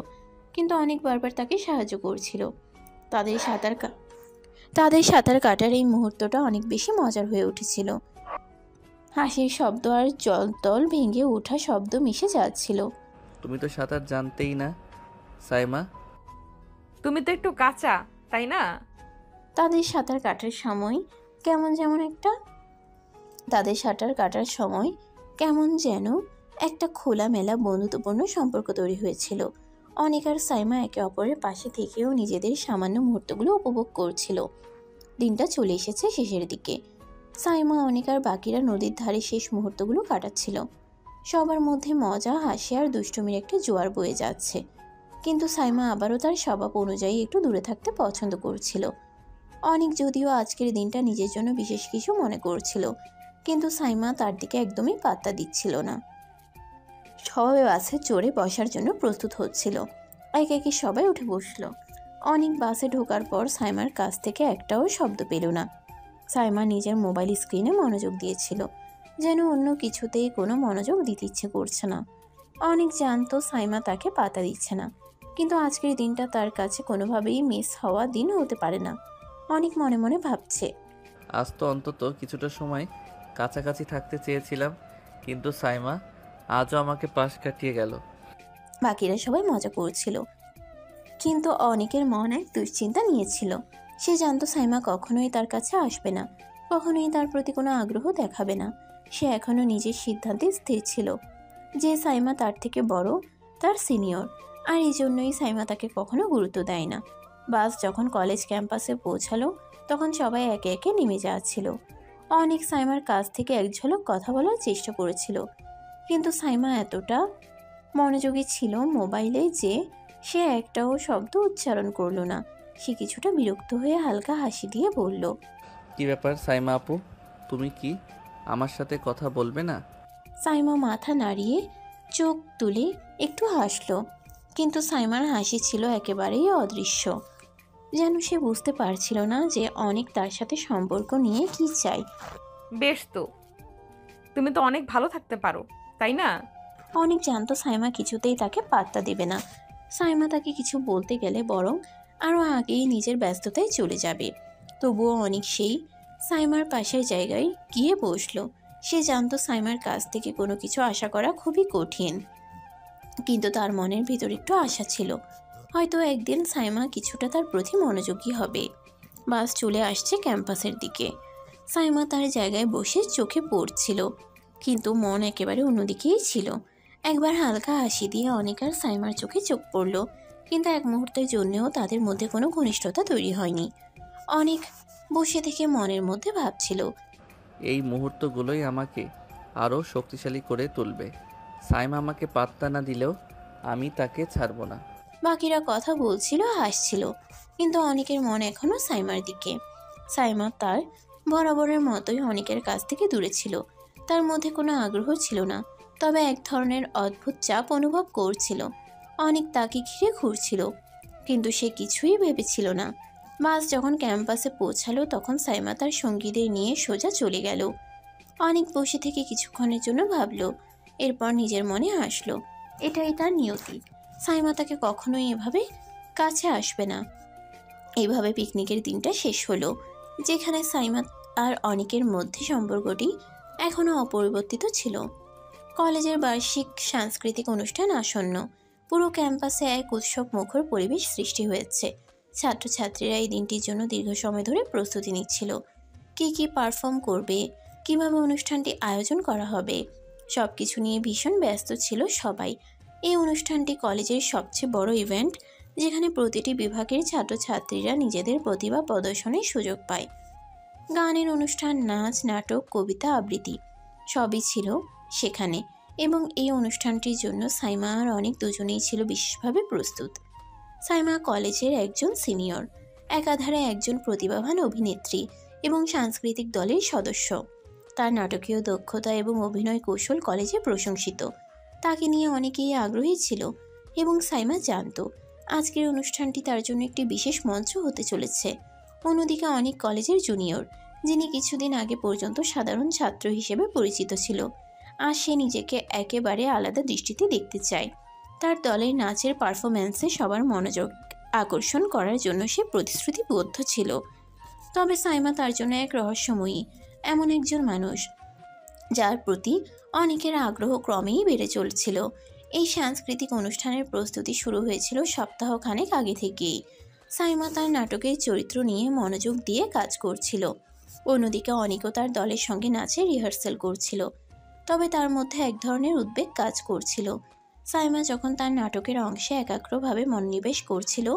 কিন্তু অনেক বারবার তাকে সাহায্য করছিল। তাদের সাঁতার কাটার এই মুহূর্তটা অনেক বেশি মজার হয়ে উঠেছিল। হাসির শব্দ আর জলতল ভেঙে ওঠা শব্দ মিশে যাচ্ছিল। তুমি তো সাঁতার জানতেই না সাইমা। তুমি তো একটু কাঁচা, তাই না? তাদের সাঁতার কাটার সময় কেমন যেন একটা খোলামেলা বন্ধুত্বপূর্ণ সম্পর্ক তৈরি হয়েছিল। অনেক আর সাইমা একে অপরের পাশে থেকেও নিজেদের সামান্য মুহূর্তগুলো উপভোগ করছিল। দিনটা চলে এসেছে শেষের দিকে। সাইমা, অনেক আর বাকিরা নদীর ধারে শেষ মুহূর্তগুলো কাটাচ্ছিল। সবার মধ্যে মজা, হাসি আর দুষ্টুমির একটা জোয়ার বয়ে যাচ্ছে। কিন্তু সাইমা আবারও তার স্বভাব অনুযায়ী একটু দূরে থাকতে পছন্দ করছিল। অনেক যদিও আজকের দিনটা নিজের জন্য বিশেষ কিছু মনে করছিল, কিন্তু সাইমা তার দিকে একদমই পাত্তা দিচ্ছিল না। সবাই বাসে চড়ে বসার জন্য প্রস্তুত হচ্ছিল। একে একে সবাই উঠে বসলো। অনেক বাসে ঢোকার পর সাইমার কাছ থেকে একটাও শব্দ পেল না। সাইমা নিজের মোবাইল স্ক্রিনে মনোযোগ দিয়েছিল, যেন অন্য কিছুতেই কোনো মনোযোগ দিতে ইচ্ছে করছে না। অনেক জানতো সাইমা তাকে পাত্তা দিচ্ছে না, কিন্তু আজকের দিনটা তার কাছে কোনোভাবেই মিস হওয়া দিন হতে পারে না। অনেক মনে মনে ভাবছে, আজ তো অন্তত কিছুটা সময় কাছাকাছি থাকতে চেয়েছিলাম, কিন্তু সাইমা আজও আমাকে পাশ কাটিয়ে গেল। বাকিরা সবাই মজা করছিল, কিন্তু অনেকের মন এক দুশ্চিন্তা নিয়েছিল। সে জানতো সাইমা কখনোই তার কাছে আসবে না, কখনোই তার প্রতি কোনো আগ্রহ দেখাবে না। সে এখনও নিজের সিদ্ধান্তে স্থির ছিল যে সাইমা তার থেকে বড়, তার সিনিয়র, আর এই জন্যই সাইমা তাকে কখনো গুরুত্ব দেয় না। বাস যখন কলেজ ক্যাম্পাসে পৌঁছালো তখন সবাই একে একে নেমে যাচ্ছিল। অনেক সাইমার কাছ থেকে এক ঝলক কথা বলার চেষ্টা করেছিল, কিন্তু সাইমা এতটা মনোযোগী ছিল মোবাইলে যে সে একটাও শব্দ উচ্চারণ করলো না। সে কিছুটা বিরক্ত হয়ে হালকা হাসি দিয়ে বলল, কি ব্যাপার সাইমা আপু, তুমি কি আমার সাথে কথা বলবে না? সাইমা মাথা নাড়িয়ে চোখ তুলে একটু হাসলো, কিন্তু সাইমার হাসি ছিল একেবারেই অদৃশ্য। যেন সে বুঝতে পারছিল না যে অনেক তার সাথে সম্পর্ক নিয়ে কি চায়। বেশ তো, তুমি তো অনেক ভালো থাকতে পারো, তাই না? অনেক জানতো সাইমা কিছুতেই তাকে পাত্তা দেবে না। সাইমা তাকে কিছু বলতে গেলে বরং আরও আগেই নিজের ব্যস্ততায় চলে যাবে। তবুও অনেক সেই সাইমার পাশের জায়গায় গিয়ে বসলো। সে জানতো সাইমার কাছ থেকে কোনো কিছু আশা করা খুবই কঠিন, কিন্তু তার মনের ভিতর একটু আশা ছিল, হয়তো একদিন সাইমা কিছুটা তার প্রতি মনোযোগী হবে। বাস চলে আসছে ক্যাম্পাসের দিকে। সাইমা তার জায়গায় বসে চোখে পড়ছিল, কিন্তু মন একেবারে অন্যদিকেই ছিল। একবার হালকা হাসি দিয়ে অনেক আর সাইমার চোখে চোখ পড়ল, কিন্তু এক মুহূর্তের জন্যও তাদের মধ্যে কোনো ঘনিষ্ঠতা তৈরি হয়নি। অনেক বসে থেকে মনের মধ্যে ভাবছিল, এই মুহূর্তগুলোই আমাকে আরও শক্তিশালী করে তুলবে। সাইমা আমাকে পাত্তা না দিলেও আমি তাকে ছাড়ব না। বাকিরা কথা বলছিল, হাসছিল, কিন্তু অনেকের মন এখনো সাইমার দিকে। সাইমা তার বরাবরের মতোই অনেকের কাছ থেকে দূরে ছিল। তার মধ্যে কোনো আগ্রহ ছিল না, তবে এক ধরনের অদ্ভুত চাপ অনুভব করছিল। অনেক তাকে ঘিরে ঘুরছিল, কিন্তু সে কিছুই ভেবেছিল না। বাস যখন ক্যাম্পাসে পৌঁছালো তখন সাইমা তার সঙ্গীদের নিয়ে সোজা চলে গেল। অনেক বসে থেকে কিছুক্ষণের জন্য ভাবলো, এরপর নিজের মনে হাসলো। এটাই তার নিয়তি। সাইমা তাকে কখনোই এভাবে কাছে আসবে না। এইভাবে পিকনিকের দিনটা শেষ হলো, যেখানে সাইমা আর অনেকের মধ্যে সম্পর্কটি এখনও অপরিবর্তিত ছিল। কলেজের বার্ষিক সাংস্কৃতিক অনুষ্ঠান আসন্ন। পুরো ক্যাম্পাসে এক উৎসব মুখর পরিবেশ সৃষ্টি হয়েছে। ছাত্রছাত্রীরা এই দিনটির জন্য দীর্ঘ সময় ধরে প্রস্তুতি নিচ্ছিল। কে কী পারফর্ম করবে, কিভাবে অনুষ্ঠানটি আয়োজন করা হবে, সব কিছু নিয়ে ভীষণ ব্যস্ত ছিল সবাই। এই অনুষ্ঠানটি কলেজের সবচেয়ে বড় ইভেন্ট, যেখানে প্রতিটি বিভাগের ছাত্রছাত্রীরা নিজেদের প্রতিভা প্রদর্শনের সুযোগ পায়। গানের অনুষ্ঠান, নাচ, নাটক, কবিতা আবৃত্তি সবই ছিল সেখানে, এবং এই অনুষ্ঠানটির জন্য সাইমা আর অনেক দুজনেই ছিল বিশেষভাবে প্রস্তুত। সাইমা কলেজের একজন সিনিয়র, একাধারে একজন প্রতিভাবান অভিনেত্রী এবং সাংস্কৃতিক দলের সদস্য। তার নাটকীয় দক্ষতা এবং অভিনয় কৌশল কলেজে প্রশংসিত। তাকে নিয়ে অনেকেই আগ্রহী ছিল, এবং সাইমা জানত আজকের অনুষ্ঠানটি তার জন্য একটি বিশেষ মঞ্চ হতে চলেছে। অন্যদিকে অনেক কলেজের জুনিয়র, যিনি কিছুদিন আগে পর্যন্ত সাধারণ ছাত্র হিসেবে পরিচিত ছিল, আর সে নিজেকে একেবারে আলাদা দৃষ্টিতে দেখতে চায়। তার দলের নাচের পারফরম্যান্সে সবার মনোযোগ আকর্ষণ করার জন্য সে প্রতিশ্রুতিবদ্ধ ছিল। তবে সাইমা তার জন্য এক রহস্যময়ী এমন একজন মানুষ, যার প্রতি অনেকের আগ্রহ ক্রমেই বেড়ে চলছিল। এই সাংস্কৃতিক অনুষ্ঠানের প্রস্তুতি শুরু হয়েছিল সপ্তাহখানেক আগে থেকেই। সাইমা তার নাটকের চরিত্র নিয়ে মনোযোগ দিয়ে কাজ করছিল। অন্যদিকে অনেকেও তার দলের সঙ্গে নাচের রিহার্সাল করছিল। তবে তার মধ্যে এক ধরনের উদ্বেগ কাজ করছিল। সাইমা যখন তার নাটকের অংশে একাগ্রভাবে মনোনিবেশ করছিল,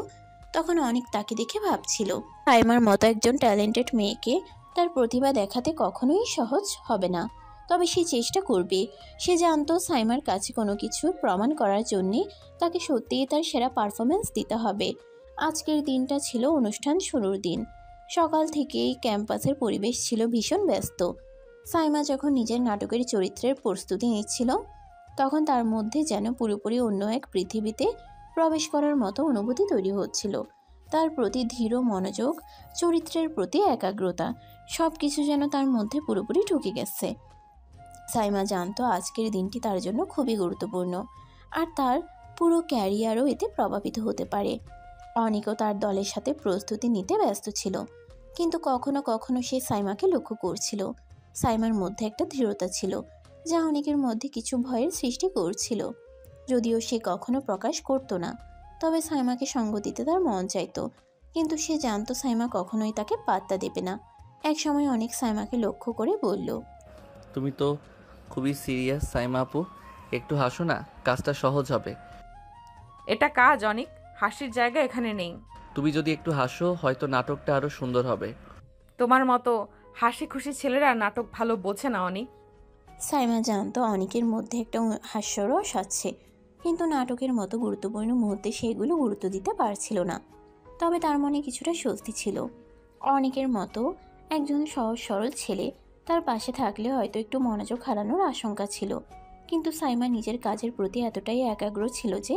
তখন অনেক তাকে দেখে ভাবছিল, সাইমার মতো একজন ট্যালেন্টেড মেয়েকে তার প্রতিভা দেখাতে কখনোই সহজ হবে না। তবে সে চেষ্টা করবে। সে জানতো সাইমার কাছে কোনো কিছু প্রমাণ করার জন্যে তাকে সত্যিই তার সেরা পারফরমেন্স দিতে হবে। আজকের দিনটা ছিল অনুষ্ঠান শুরুর দিন। সকাল থেকেই ক্যাম্পাসের পরিবেশ ছিল ভীষণ ব্যস্ত। সাইমা যখন নিজের নাটকের চরিত্রের প্রস্তুতি নিচ্ছিল, তখন তার মধ্যে যেন পুরোপুরি অন্য এক পৃথিবীতে প্রবেশ করার মতো অনুভূতি তৈরি হচ্ছিল। তার প্রতি ধীর মনোযোগ, চরিত্রের প্রতি একাগ্রতা, সব কিছু যেন তার মধ্যে পুরোপুরি ঢুকে গেছে। সাইমা জানতো আজকের দিনটি তার জন্য খুবই গুরুত্বপূর্ণ, আর তার পুরো ক্যারিয়ারও এতে প্রভাবিত হতে পারে। অনেকেও তার দলের সাথে প্রস্তুতি নিতে ব্যস্ত ছিল, কিন্তু কখনো কখনো সে সাইমাকে লক্ষ্য করছিল। সাইমার মধ্যে একটা দৃঢ়তা ছিল, যা অনেকের মধ্যে কিছু ভয়ের সৃষ্টি করছিল। যদিও সে কখনো প্রকাশ করতো না, তবে সাইমাকে সঙ্গ দিতে তার মন চাইতো। কিন্তু সে জানতো সাইমা কখনোই তাকে পাত্তা দেবে না। এক সময় অনেক সাইমাকে লক্ষ্য করে বলল, তুমি তো খুবই সিরিয়াস সাইমা আপু, একটু হাসো না, কাজটা সহজ হবে। এটা কাজ, অনেক হাসির জায়গা এখানে নেই। তুমি যদি একটু হাসো হয়তো নাটকটা আরও সুন্দর হবে। তোমার মতো হাসি খুশি ছেলেরা নাটক ভালো বোঝে না অনি। সাইমা জানতো অনেকের মধ্যে একটা হাস্যরস আছে, কিন্তু নাটকের মতো গুরুত্বপূর্ণ মুহূর্তে সেগুলো গুরুত্ব দিতে পারছিল না। তবে তার মনে কিছুটা স্বস্তি ছিল। অনেকের মতো একজন সহজ সরল ছেলে তার পাশে থাকলে হয়তো একটু মনোযোগ হারানোর আশঙ্কা ছিল, কিন্তু সাইমা নিজের কাজের প্রতি এতটাই একাগ্র ছিল যে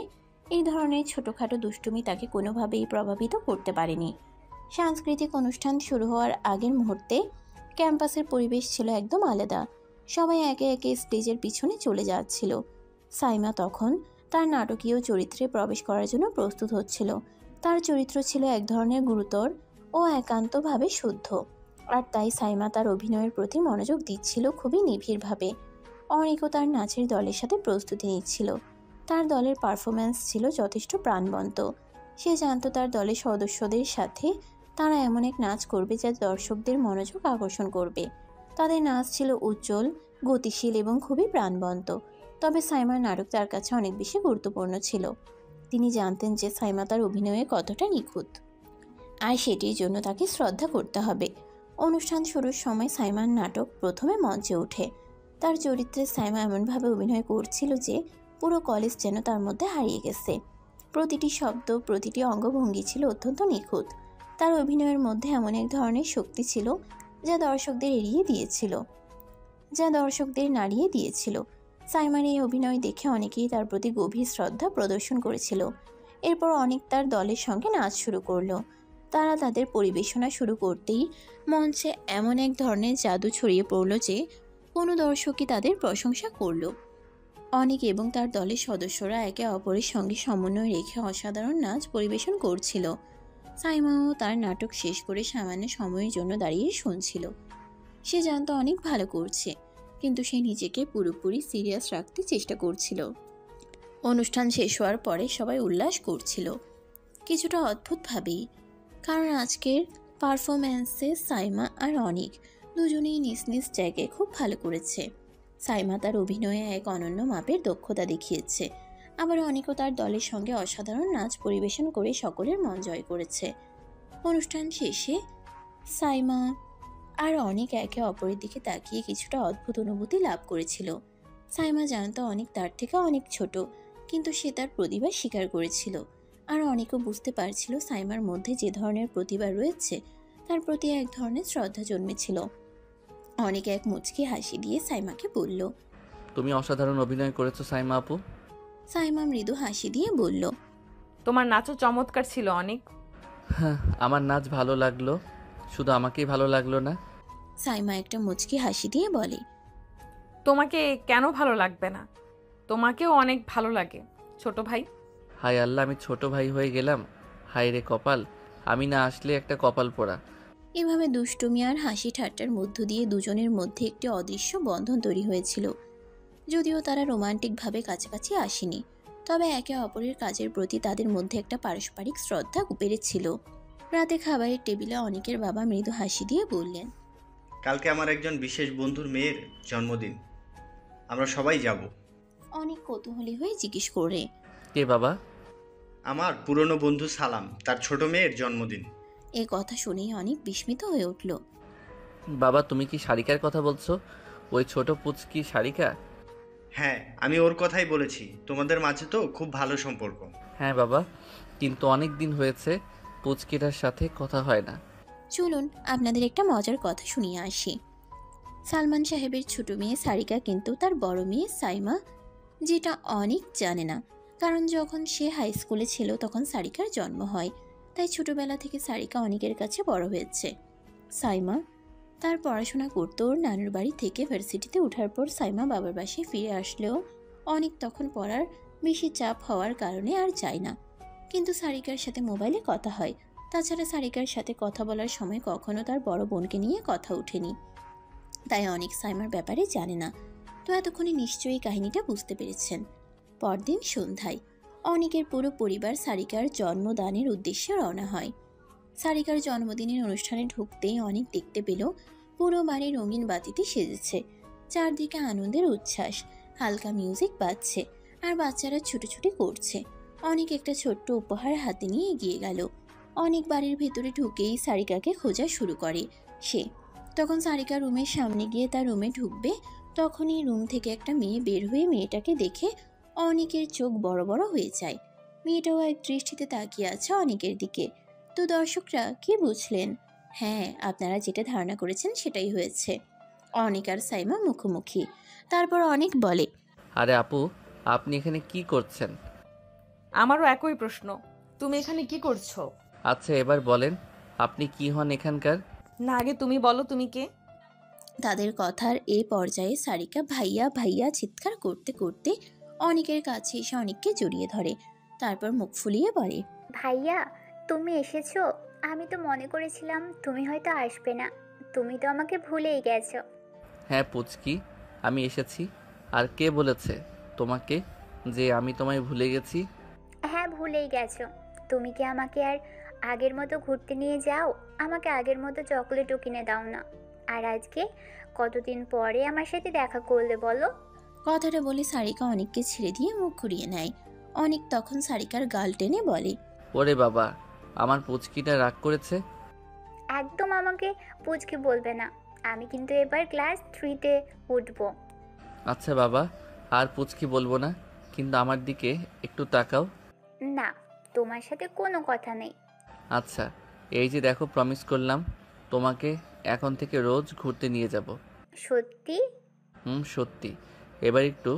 এই ধরনের ছোটোখাটো দুষ্টুমি তাকে কোনোভাবেই প্রভাবিত করতে পারেনি। সাংস্কৃতিক অনুষ্ঠান শুরু হওয়ার আগের মুহূর্তে ক্যাম্পাসের পরিবেশ ছিল একদম আলাদা। সবাই একে একে স্টেজের পিছনে চলে যাচ্ছিল। সাইমা তখন তার নাটকীয় চরিত্রে প্রবেশ করার জন্য প্রস্তুত হচ্ছিল। তার চরিত্র ছিল এক ধরনের গুরুতর ও একান্তভাবে শুদ্ধ, আর তাই সাইমা তার অভিনয়ের প্রতি মনোযোগ দিচ্ছিল খুবই নিবিড়ভাবে। অনেকও তার নাচের দলের সাথে প্রস্তুতি নিচ্ছিল। তার দলের পারফরম্যান্স ছিল যথেষ্ট প্রাণবন্ত। সে জানত তার দলের সদস্যদের সাথে তারা এমন এক নাচ করবে যা দর্শকদের মনোযোগ আকর্ষণ করবে। তাদের নাচ ছিল উজ্জ্বল, গতিশীল এবং খুবই প্রাণবন্ত। তবে সাইমার নাটক তার কাছে অনেক বেশি গুরুত্বপূর্ণ ছিল। তিনি জানতেন যে সাইমা তার অভিনয়ে কতটা নিখুঁত, আর সেটির জন্য তাকে শ্রদ্ধা করতে হবে। অনুষ্ঠান শুরুর সময় সাইমার নাটক প্রথমে মঞ্চে ওঠে। তার চরিত্রে সাইমা এমনভাবে অভিনয় করছিল যে পুরো কলেজ যেন তার মধ্যে হারিয়ে গেছে। প্রতিটি শব্দ, প্রতিটি অঙ্গভঙ্গি ছিল অত্যন্ত নিখুঁত। তার অভিনয়ের মধ্যে এমন এক ধরনের শক্তি ছিল যা দর্শকদের নাড়িয়ে দিয়েছিল। সাইমার এই অভিনয় দেখে অনেকেই তার প্রতি গভীর শ্রদ্ধা প্রদর্শন করেছিল। এরপর অনেক তার দলের সঙ্গে নাচ শুরু করলো। তারা তাদের পরিবেশনা শুরু করতেই মঞ্চে এমন এক ধরনের জাদু ছড়িয়ে পড়ল যে কোনো দর্শকই তাদের প্রশংসা করল। অনেক এবং তার দলের সদস্যরা একে অপরের সঙ্গে সমন্বয় রেখে অসাধারণ নাচ পরিবেশন করছিল। সাইমাও তার নাটক শেষ করে সামান্য সময়ের জন্য দাঁড়িয়ে শুনছিল। সে জানতো অনেক ভালো করছে, কিন্তু সে নিজেকে পুরোপুরি সিরিয়াস রাখতে চেষ্টা করছিল। অনুষ্ঠান শেষ হওয়ার পরে সবাই উল্লাস করছিল, কিছুটা অদ্ভুতভাবেই, কারণ আজকের পারফরম্যান্সে সাইমা আর অনিক দুজনেই নিজ নিজ জায়গায় খুব ভালো করেছে। সাইমা তার অভিনয়ে এক অনন্য মাপের দক্ষতা দেখিয়েছে, আবার অনিকও তার দলের সঙ্গে অসাধারণ নাচ পরিবেশন করে সকলের মন জয় করেছে। অনুষ্ঠান শেষে সাইমা আর অনেক একে অপরের দিকে তাকিয়ে কিছুটা অদ্ভুত অনুভূতি লাভ করেছিল। সাইমা জানতো অনেক তার থেকে অনেক ছোট, কিন্তু সে তার প্রতিভা স্বীকার করেছিল। আর অনেকও বুঝতে পারছিল সাইমার মধ্যে যে ধরনের প্রতিভা রয়েছে তার প্রতি এক ধরনের শ্রদ্ধা জন্মেছিল। অনেক এক মুচকি হাসি দিয়ে সাইমাকে বলল, তুমি অসাধারণ অভিনয় করেছো সাইমা আপু। সাইমা মৃদু হাসি দিয়ে বলল, তোমার নাচও চমৎকার ছিল অনেক। হ্যাঁ, আমার নাচ ভালো লাগলো, শুধু আমাকেই ভালো লাগলো না। সাইমা একটা মুচকি হাসি দিয়ে বলে, তোমাকে কেন ভালো লাগবে না? তোমাকেও অনেক ভালো লাগে ছোট ভাই। হায় আল্লাহ, আমি ছোট ভাই হয়ে গেলাম। হায় রে কপাল, আমি না আসলে একটা কপাল পোড়া। এভাবে দুষ্টুমি আর হাসি ঠাট্টার মধ্য দিয়ে দুজনের মধ্যে একটি অদৃশ্য বন্ধন তৈরি হয়েছিল। যদিও তারা রোমান্টিকভাবে কাছাকাছি আসেনি, তবে একে অপরের কাজের প্রতি তাদের মধ্যে একটা পারস্পরিক শ্রদ্ধা বেড়েছিল। রাতে খাবারের টেবিলে অনেকের বাবা মৃদু হাসি দিয়ে বললেন, কালকে আমার একজন বিশেষ বন্ধুর মেয়ের জন্মদিন, আমরা সবাই যাব। অনেক কৌতূহলী হয়ে জিজ্ঞেস করে, কে বাবা? আমার পুরনো বন্ধু সালাম, তার ছোট মেয়ের জন্মদিন। এ কথা শুনেই অনেক বিস্মিত হয়ে উঠল। বাবা, তুমি কি সারিকার কথা বলছো? ওই ছোট পুচকি সারিকা? হ্যাঁ, আমি ওর কথাই বলেছি। তোমাদের মাঝে তো খুব ভালো সম্পর্ক। হ্যাঁ বাবা, কিন্তু অনেক দিন হয়েছে পুচকিটার সাথে কথা হয় না। চলুন আপনাদের একটা মজার কথা শুনিয়ে আসি। সালমান সাহেবের ছোট মেয়ে সারিকা কিন্তু তার বড় মেয়ে সাইমা, যেটা অনেক জানে না, কারণ যখন সে হাই স্কুলে ছিল তখন সারিকার জন্ম হয়। তাই ছোটবেলা থেকে সারিকা অনেকের কাছে বড় হয়েছে। সাইমা তার পড়াশোনা করতো ওর নানুর বাড়ি থেকে। ভার্সিটিতে ওঠার পর সাইমা বাবার বাসায় ফিরে আসলেও অনেক তখন পড়ার বেশি চাপ হওয়ার কারণে আর যায় না। কিন্তু সারিকার সাথে মোবাইলে কথা হয়। তাছাড়া সারিকার সাথে কথা বলার সময় কখনো তার বড় বোনকে নিয়ে কথা ওঠেনি, তাই অনেক সাইমার ব্যাপারে জানে না। তো এতক্ষণে নিশ্চয়ই কাহিনীটা বুঝতে পেরেছেন। পরদিন সন্ধ্যায় অনেকের পুরো পরিবার সারিকার জন্মদানের উদ্দেশ্যে রওনা হয়। সারিকার জন্মদিনের অনুষ্ঠানে ঢুকতেই অনেক দেখতে পেল পুরো বাড়ি রঙিন বাতিতে সেজেছে। চারদিকে আনন্দের উচ্ছ্বাস, হালকা মিউজিক বাজছে আর বাচ্চারা ছুটোছুটি করছে। অনেক একটা ছোট্ট উপহার হাতে নিয়ে এগিয়ে গেল। অনেক বাড়ির ভেতরে ঢুকেই সারিকাকে খোঁজা শুরু করে সে। তখন সারিকা রুমের সামনে গিয়ে তার রুমে ঢুকবে, তখনই রুম থেকে একটা মেয়ে বের হয়ে মেয়েটাকে দেখে অনেকের চোখ বড় বড় হয়ে যায়। মেয়েটাও এক দৃষ্টিতে তাকিয়ে আছে অনেকের দিকে। তো দর্শকরা কি বুঝলেন? হ্যাঁ, আপনারা যেটা ধারণা করেছেন সেটাই হয়েছে। অনেক আর সাইমা মুখোমুখি। তারপর অনেক বলে, আরে আপু, আপনি এখানে কি করছেন? আমারও একই প্রশ্ন, তুমি এখানে কি করছো? আচ্ছা এবার বলেন, আপনি কি হন এখানকার? না, আগে তুমি বলো তুমি কে? তাদের কথার এ পর্যায়ে সারিকা ভাইয়া ভাইয়া চিৎকার করতে করতে অনেকের কাছে এসে অনেককে জড়িয়ে ধরে। তারপর মুখ ফুলিয়ে বলে, ভাইয়া, তুমি এসেছো? আমি তো মনে করেছিলাম তুমি হয়তো আসবে না। তুমি তো আমাকে ভুলেই গেছো। হ্যাঁ পুচকি, আমি এসেছি। আর কে বলেছে তোমাকে যে আমি তোমায় ভুলে গেছি? হ্যাঁ, ভুলেই গেছো। তুমি কি আমাকে আর আগের মতো ঘুরতে নিয়ে যাও? আমাকে আগের মতো চকলেটও কিনে দাও না। আর আজকে কতদিন পরে আমার সাথে দেখা করলে বলো? কথাটা বলে সারিকা অনেককে ছেড়ে দিয়ে মুখ ঘুরিয়ে নেয়। অনেক তখন সারিকার গাল টেনে বলে, ওরে বাবা, আমার পুচকিটা রাগ করেছে। একদম আমাকে পুচকি বলবে না। আমি কিন্তু এবার ক্লাস 3-তে উঠবো। আচ্ছা বাবা, আর পুচকি বলবো না, কিন্তু আমার দিকে একটু তাকাও। না, তোমার সাথে কোনো কথা নেই। আচ্ছা, এই যে দেখো, প্রমিস করলাম তোমাকে এখন থেকে রোজ ঘুরতে নিয়ে যাব। সত্যি? সত্যি। এবার একটু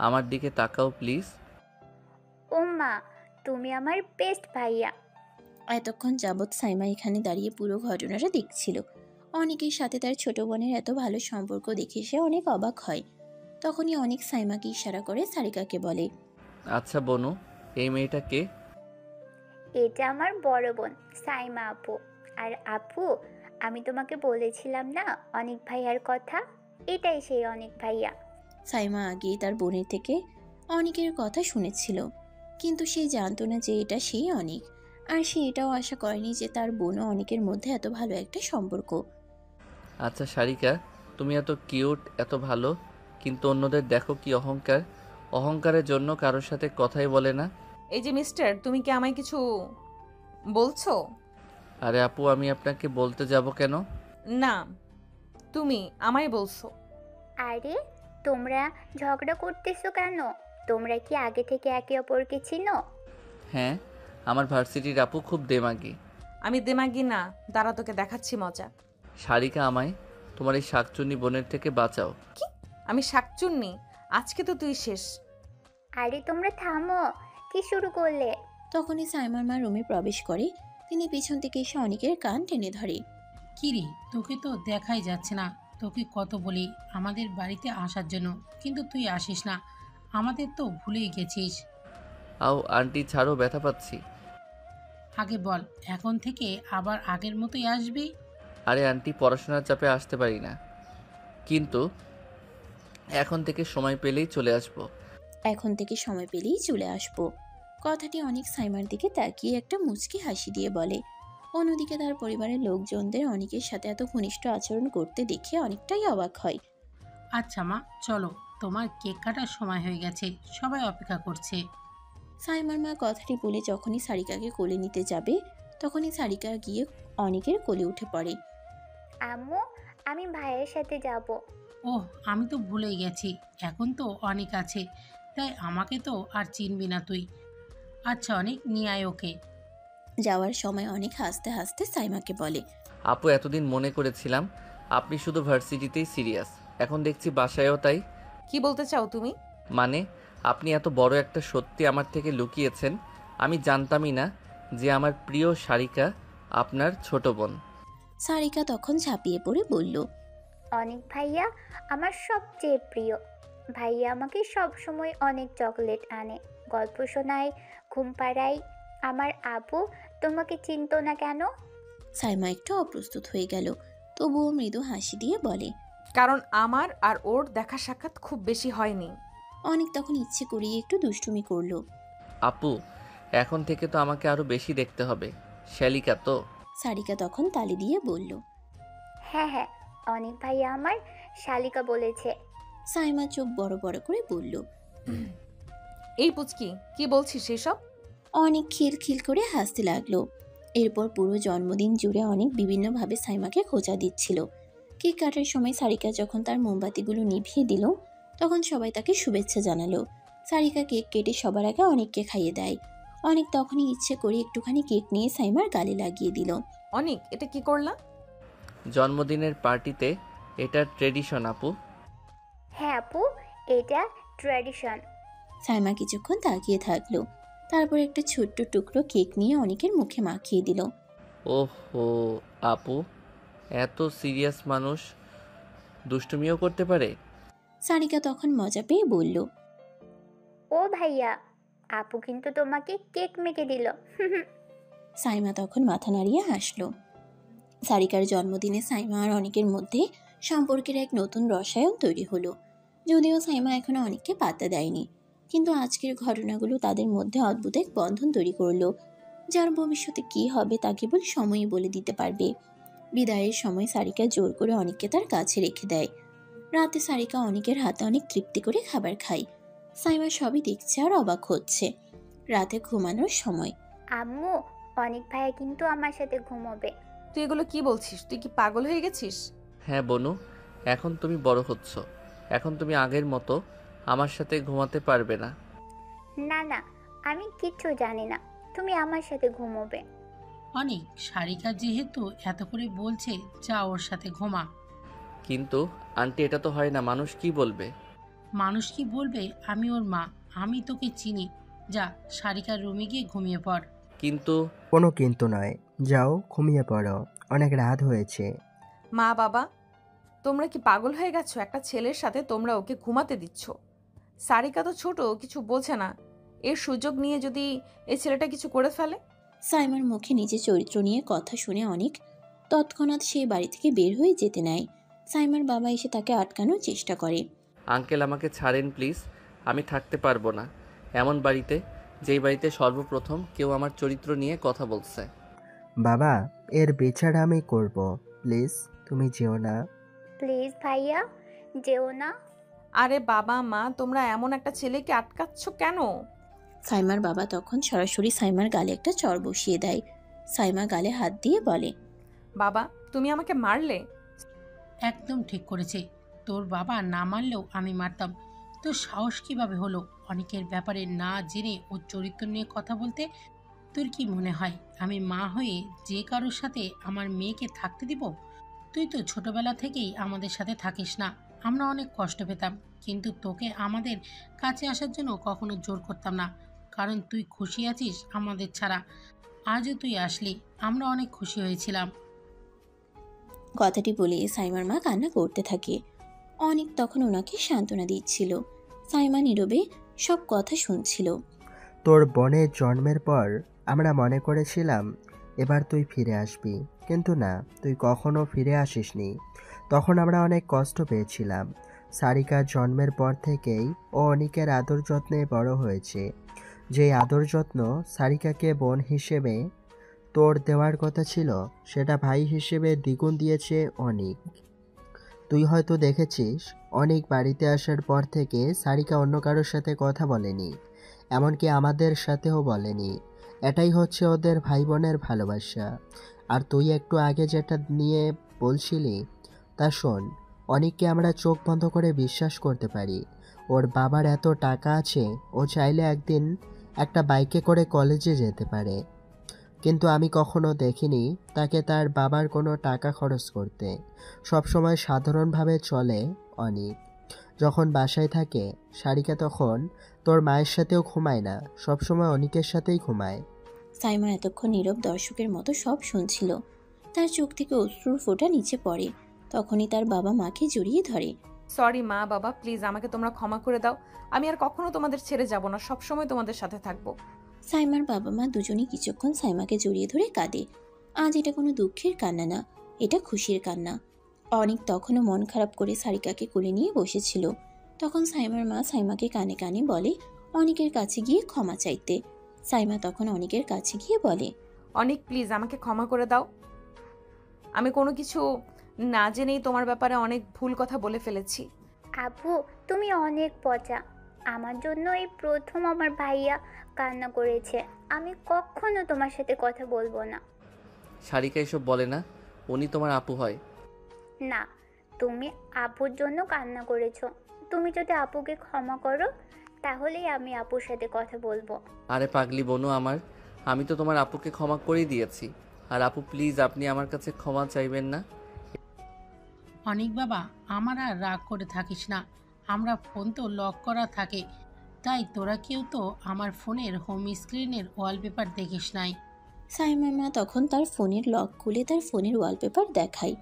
আমার দিকে তাকাও প্লিজ। ও মা, তুমি আমার বেস্ট ভাইয়া। এতক্ষণ যাবৎ সাইমা এখানে দাঁড়িয়ে পুরো ঘটনাটা দেখছিল। অনেকের সাথে তার ছোট বোনের এত ভালো সম্পর্ক দেখে সে অনেক অবাক হয়। তখনই অনেক সাইমাকে ইশারা করে সারিকাকে বলে, আচ্ছা বনু, এই মেয়েটা কে? এটা আমার বড় বোন সাইমা আপু। আর আপু, আমি তোমাকে বলেছিলাম না অনেক ভাইয়ার কথা? এটাই সেই অনেক ভাইয়া। সাইমা আগেই তার বোনের থেকে অনেকের কথা শুনেছিল, কিন্তু সে জানতো না যে এটা সেই অনেক। আর সে এটাও আশা করেনি যে তার বোন ও অনেকের মধ্যে এত ভালো একটা সম্পর্ক। আচ্ছা সারিকা, তুমি এত কিউট, এত ভালো, কিন্তু অন্যদের দেখো কি অহংকার। অহংকারের জন্য কারোর সাথে কথাই বলে না। এই যে মিস্টার, তুমি কি আমায় কিছু বলছো? আরে আপু, আমি আপনাকে বলতে যাব কেন? না, তুমি আমায় বলছো। আরে, তোমরা ঝগড়া করতেছো কেন? তোমরা কি আগে থেকে একে অপরকে চিনো? হ্যাঁ, আমার ভার্সিটির আপু খুব দেমাগী। আমি দেমাগি না, দাঁড়া তোকে দেখাচ্ছি মজা। সারিকা, আমায় তোমার এই শাকচুন্নি বোনের থেকে বাঁচাও। কি? আমি শাকচুন্নি? আজকে তো তুই শেষ। আরে তোমরা থামো, কি শুরু করলে? তখনই সাইমার মা রুমে প্রবেশ করে। তিনি পিছন থেকে এসে অনেকের কান টেনে ধরে। কিরে, তোকে তো দেখাই যাচ্ছে না। তোকে কত বলি আমাদের বাড়িতে আসার জন্য, কিন্তু তুই আসিস না। আমাদের তো ভুলেই গেছিস। আও আন্টি, ছাড়ো, ব্যথা পাচ্ছি। আগে বল, এখন থেকে আবার আগের মতোই আসবি? আরে আন্টি, পড়াশোনার চাপে আসতে পারি না, কিন্তু এখন থেকে সময় পেলেই চলে আসবো। এখন থেকে সময় পেলেই চলে আসবো। কথাটি অনেক সাইমার দিকে তাকিয়ে একটা মুচকি হাসি দিয়ে বলে। অন্যদিকে তার পরিবারের লোকজনদের অনেকের সাথে এত ঘনিষ্ঠ আচরণ করতে দেখে অনেকটাই অবাক হয়। আচ্ছা মা, চলো, তোমার কেক কাটার সময় হয়ে গেছে, সবাই অপেক্ষা করছে। সাইমার মা কথাটি বলে যখনই সারিকাকে কোলে নিতে যাবে, তখনই সারিকা গিয়ে অনেকের কোলে উঠে পড়ে। আম্মু, আমি ভাইয়ের সাথে যাব। ওহ, আমি তো ভুলেই গেছি, এখন তো অনেক আছে, তাই আমাকে তো আর চিনবি না তুই। আচ্ছা অনেক, নিয়ে আয় ওকে। যাওয়ার সময় অনেক হাসতে হাসতে সাইমাকে বলে, আপু, এতদিন মনে করেছিলাম আপনি শুধু ভার্সিটিতেই সিরিয়াস, এখন দেখছি বাসায়ও তাই। কি বলতে চাও তুমি? মানে, আপনি এত বড় একটা সত্যি আমার থেকে লুকিয়েছেন। আমি জানতামই না যে আমার প্রিয় সারিকা আপনার ছোট বোন। সারিকা তখন ঝাঁপিয়ে পড়ে বলল, অনেক ভাইয়া আমার সবচেয়ে প্রিয়। ভাইয়া আমাকে সব সময় অনেক চকলেট আনে, গল্প শোনায়, ঘুম পাড়ায়। আমার আপু তোমাকে চিনতো না কেন? সাইমা একটু অপ্রস্তুত হয়ে গেল, তবুও মৃদু হাসি দিয়ে বলে, কারণ আমার আর ওর দেখা সাক্ষাৎ খুব বেশি হয়নি। অনেক তখন ইচ্ছে করেই একটু দুষ্টুমি করলো। আপু, এখন থেকে তো আমাকে আরো বেশি দেখতে হবে, শ্যালিকা তো। সারিকা তখন তালি দিয়ে বলল, হ্যাঁ হ্যাঁ, অনেক ভাইয়া আমার শালিকা বলেছে। সাইমা চোখ বড় বড় করে বলল, এই পুচকি, কি বলছিস এসব? অনেক খিলখিল করে হাসতে লাগলো। এরপর পুরো জন্মদিন জুড়ে অনেক বিভিন্নভাবে সাইমাকে খোঁচা দিচ্ছিল। কেক কাটার সময় সারিকা যখন তার মোমবাতিগুলো নিভিয়ে দিল, তখন সবাই তাকে শুভেচ্ছা জানালো। সারিকা কেক কেটে সবার আগে অনেককে খাইয়ে দেয়। অনেক তখনই ইচ্ছে করে একটুখানি কেক নিয়ে সাইমার গালে লাগিয়ে দিল। অনেক, এটা কি করলা? জন্মদিনের পার্টিতে এটা ট্রেডিশন আপু। হ্যাঁ আপু, এটা ট্র্যাডিশন। সাইমা কিছুক্ষণ তাকিয়ে থাকলো, তারপর একটা ছোট্ট টুকরো কেক নিয়ে অনেকের মুখে মাখিয়ে দিল। ওহো আপু, এত সিরিয়াস মানুষ দুষ্টুমিও করতে পারে? সারিকা তখন মজা পেয়ে বলল, ও ভাইয়া, আপু কিন্তু তোমাকে কেক মেখে দিল। সাইমা তখন মাথা নাড়িয়ে হাসলো। সারিকার জন্মদিনে সাইমা আর অনেকের মধ্যে সম্পর্কের এক নতুন রসায়ন তৈরি হলো। যদিও সাইমা এখনো অনেককে পাত্তা দেয়নি, কিন্তু আজকের ঘটনাগুলো তাদের মধ্যে অদ্ভুত এক বন্ধন তৈরি করলো, যার ভবিষ্যতে কি হবে তা কেবল সময়ই বলে দিতে পারবে। বিদায়ের সময় সারিকা জোর করে অনেককে তার কাছে রেখে দেয়। রাতে সারিকা অনেকের হাতে অনেক তৃপ্তি করে খাবার খায়। সাইমা সবই দেখছে আর অবাক হচ্ছে। রাতে ঘুমানোর সময়, আম্মু, অনেক ভাইয়া কিন্তু আমার সাথে ঘুমোবে। তুই এগুলো কি বলছিস? তুই কি পাগল হয়ে গেছিস? হ্যাঁ বনু, এখন তুমি বড় হচ্ছ, এখন তুমি আগের মতো আমার সাথে ঘুমাতে পারবে না। না না, আমি কিচ্ছু জানি না, তুমি আমার সাথে ঘুমোবে। অনেক, সারিকা যেহেতু এত করে বলছে, যা ওর সাথে ঘুমা। কিন্তু আন্টি এটা তো হয় না, মানুষ কি বলবে? মানুষ কি বলবে? আমি ওর মা, আমি তোকে চিনি। যা, সারিকার রুমে গিয়ে ঘুমিয়ে পড়। কিন্তু কোনো কিন্তু নয়, যাও ঘুমিয়ে পড়ো, অনেক রাত হয়েছে। মা বাবা, তোমরা কি পাগল হয়ে গেছো? একটা ছেলের সাথে তোমরা ওকে ঘুমাতে দিচ্ছ? সারিকা তো ছোট, কিছু বোঝে না। এর সুযোগ নিয়ে যদি এই ছেলেটা কিছু করে ফেলে? সাইমার মুখে নিজের চরিত্র নিয়ে কথা শুনে অনেক তৎক্ষণাৎ সেই বাড়ি থেকে বের হয়ে যেতে নেয়। সাইমার বাবা এসে তাকে আটকানোর চেষ্টা করে। আঙ্কেল আমাকে ছাড়েন প্লিজ, আমি থাকতে পারবো না এমন বাড়িতে, যেই বাড়িতে সর্বপ্রথম কেউ আমার চরিত্র নিয়ে কথা বলছে। বাবা, এর বিচার আমি করব, প্লিজ তুমি যেও না। প্লিজ ভাইয়া, যেও না। আরে বাবা মা, তোমরা এমন একটা ছেলেকে আটকাচ্ছ কেন? সাইমার বাবা তখন সরাসরি সাইমার গালে একটা চড় বসিয়ে দেয়। সাইমা গালে হাত দিয়ে বলে, বাবা, তুমি আমাকে মারলে? একদম ঠিক করেছে, তোর বাবা না মারলেও আমি মারতাম। তোর সাহস কিভাবে হলো অনেকের ব্যাপারে না জেনে ওর চরিত্র নিয়ে কথা বলতে? তোর কি মনে হয় আমি মা হয়ে যে কারোর সাথে আমার মেয়েকে থাকতে দিব? তুই তো ছোটবেলা থেকেই আমাদের সাথে থাকিস না, আমরা অনেক কষ্ট পেতাম, কিন্তু তোকে আমাদের কাছে আসার জন্য কখনো জোর করতাম না, কারণ তুই খুশি আছিস আমাদের ছাড়া। আজও তুই আসলি, আমরা অনেক খুশি হয়েছিলাম। কথাটি বলে সাইমার মা কান্না করতে থাকে। অনেক তখন ওনাকে সান্ত্বনা দিচ্ছিল। সাইমা নীরবে সব কথা শুনছিল। তোর বোনের জন্মের পর আমরা মনে করেছিলাম এবার তুই ফিরে আসবি, কিন্তু না, তুই কখনো ফিরে আসিসনি। তখন আমরা অনেক কষ্ট পেয়েছিলাম। সারিকার জন্মের পর থেকেই ও অনিকের আদর যত্নে বড় হয়েছে। যেই আদর যত্ন সারিকাকে বোন হিসেবে তোর দেওয়ার কথা ছিল, সেটা ভাই হিসেবে দ্বিগুণ দিয়েছে অনিক। তুই হয়তো দেখেছিস, অনিক বাড়িতে আসার পর থেকে সারিকা অন্য কারোর সাথে কথা বলেনি, এমনকি আমাদের সাথেও বলেনি। এটাই হচ্ছে ওদের ভাই বোনের ভালোবাসা। আর তুই একটু আগে যেটা নিয়ে বলছিলি, তা শোন, অনিককে আমরা চোখ বন্ধ করে বিশ্বাস করতে পারি। ওর বাবার এত টাকা আছে, ও চাইলে একদিন একটা বাইকে করে কলেজে যেতে পারে, কিন্তু আমি কখনো দেখিনি তাকে তার বাবার কোনো টাকা খরচ করতে। সবসময় সাধারণভাবে চলে অনিক। যখন বাসায় থাকে সারিকা, তখন তোর মায়ের সাথেও ঘুমায় না, সবসময় অনিকের সাথেই ঘুমায়। সাইমা এতক্ষণ নীরব দর্শকের মতো সব শুনছিল। তার চোখ থেকে অশ্রুর ফোঁটা নিচে পড়ে। তখনই তার বাবা মাকে জড়িয়ে ধরে। সরি মা বাবা, প্লিজ আমাকে তোমরা ক্ষমা করে দাও। আমি আর কখনো তোমাদের ছেড়ে যাব না, সবসময় তোমাদের সাথে থাকবো। সাইমার বাবা মা দুজনেই কিছুক্ষণ সাইমাকে জড়িয়ে ধরে কাঁদে। আজ এটা কোনো দুঃখের কান্না না, এটা খুশির কান্না। অনেক তখনও মন খারাপ করে সারিকাকে কোলে নিয়ে বসেছিল। তখন সাইমার মা সাইমাকে কানে কানে বলে অনেকের কাছে গিয়ে ক্ষমা চাইতে। সাইমা তখন অনেকের কাছে গিয়ে বলে, অনেক প্লিজ আমাকে ক্ষমা করে দাও। আমি কোনো কিছু না জেনেই তোমার ব্যাপারে অনেক ভুল কথা বলে ফেলেছি। আব্বু, তুমি অনেক পচা। আমার জন্য এই প্রথম আমার ভাইয়া কান্না করেছে। আমি কখনো তোমার সাথে কথা বলবো না। সারিকা এসব বলে না, উনি তোমার আপু হয়। না, তুমি আপুর জন্য কান্না করেছো। তুমি যদি আপুকে ক্ষমা করো তাহলেই আমি আপুর সাথে কথা বলবো। আরে পাগলি বোনু আমার, আমি তো তোমার আপুকে ক্ষমা করেই দিয়েছি। আর আপু প্লিজ আপনি আমার কাছে ক্ষমা চাইবেন না। অনেক বাবা, আমার আর রাগ করে থাকিস না। আমরা ফোন তো লক করা থাকে, তাই তোরা কেউ তো আমার ফোনের হোম স্ক্রিনের ওয়ালপেপার দেখিস নাই। সাইমার মা তখন তার ফোনের লক খুলে তার ফোনের ওয়ালপেপার দেখায়।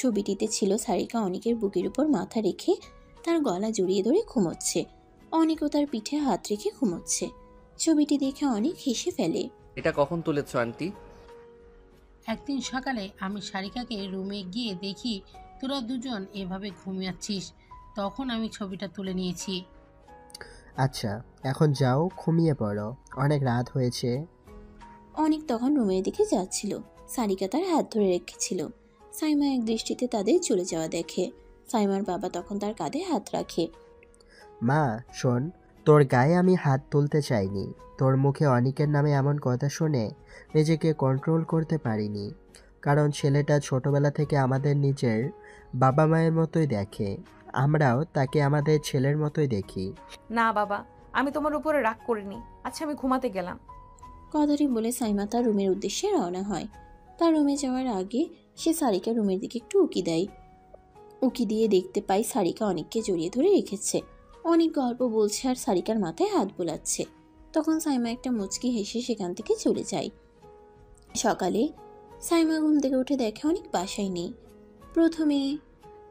ছবিটিতে ছিল সারিকা অনিকের বুকের উপর মাথা রেখে তার গলা জড়িয়ে ধরে ঘুমোচ্ছে। অনিকও তার পিঠে হাত রেখে ঘুমোচ্ছে। ছবিটি দেখে অনেক হেসে ফেলে। এটা কখন তুলেছো আন্টি? একদিন সকালে আমি সারিকাকে রুমে গিয়ে দেখি তোরা দুজন এভাবে ঘুমিয়েছিস, তখন আমি ছবিটা তুলে নিয়েছি। আচ্ছা, এখন যাও, ঘুমিয়ে পড়ো, অনেক রাত হয়েছে। অনেক তখন রুমের দিকে যাচ্ছিল। সারিকা তার হাত ধরে রেখেছিল। সাইমা এক দৃষ্টিতে তাদের চলে যাওয়া দেখে। সাইমার বাবা তখন তার কাঁধে হাত রাখে। মা শোন, তোর গায়ে আমি হাত তুলতে চাইনি। তোর মুখে অনিকের নামে এমন কথা শুনে নিজেকে কন্ট্রোল করতে পারিনি। কারণ ছেলেটা ছোটবেলা থেকে আমাদের নিজের বাবা মায়ের মতোই দেখে, আমরাও তাকে আমাদের ছেলের মতোই দেখি। না বাবা, আমি তোমার উপরে রাগ করিনি। আচ্ছা, আমি ঘুমাতে গেলাম। কথাটি বলে সাইমা তার রুমের উদ্দেশ্যে রওনা হয়। তার রুমে যাওয়ার আগে সে সারিকা রুমের দিকে একটু উকি দেয়। উকি দিয়ে দেখতে পায় সারিকা অনেককে জড়িয়ে ধরে রেখেছে। অনেক গল্প বলছে আর সারিকার মাথায় হাত বোলাচ্ছে। তখন সাইমা একটা মুচকি হেসে সেখান থেকে চলে যায়। সকালে সাইমা ঘুম থেকে উঠে দেখে অনেক বাসায় নেই। প্রথমে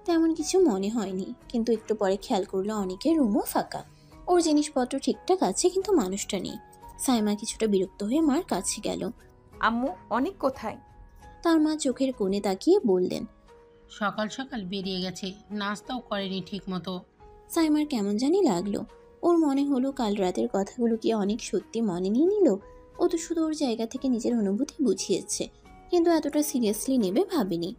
তেমন কিছু মনে হয়নি, কিন্তু একটু পরে খেয়াল করলো অনেকের রুমও ফাঁকা। ওর জিনিসপত্র ঠিকঠাক আছে, কিন্তু মানুষটা নেই। সাইমা কিছুটা বিরক্ত হয়ে মার কাছে গেল। আম্মু, অনেক কোথায়? তার মা চোখের কোণে তাকিয়ে বললেন, সকাল সকাল বেরিয়ে গেছে, নাস্তাও করেনি ঠিক মতো। সাইমার কেমন জানি লাগলো। ওর মনে হলো কাল রাতের কথাগুলো কি অনেক সত্যি মনে নিয়ে নিল। ও তো শুধু ওর জায়গা থেকে নিজের অনুভূতি বুঝিয়েছে, কিন্তু এতটা সিরিয়াসলি নেবে ভাবেনি।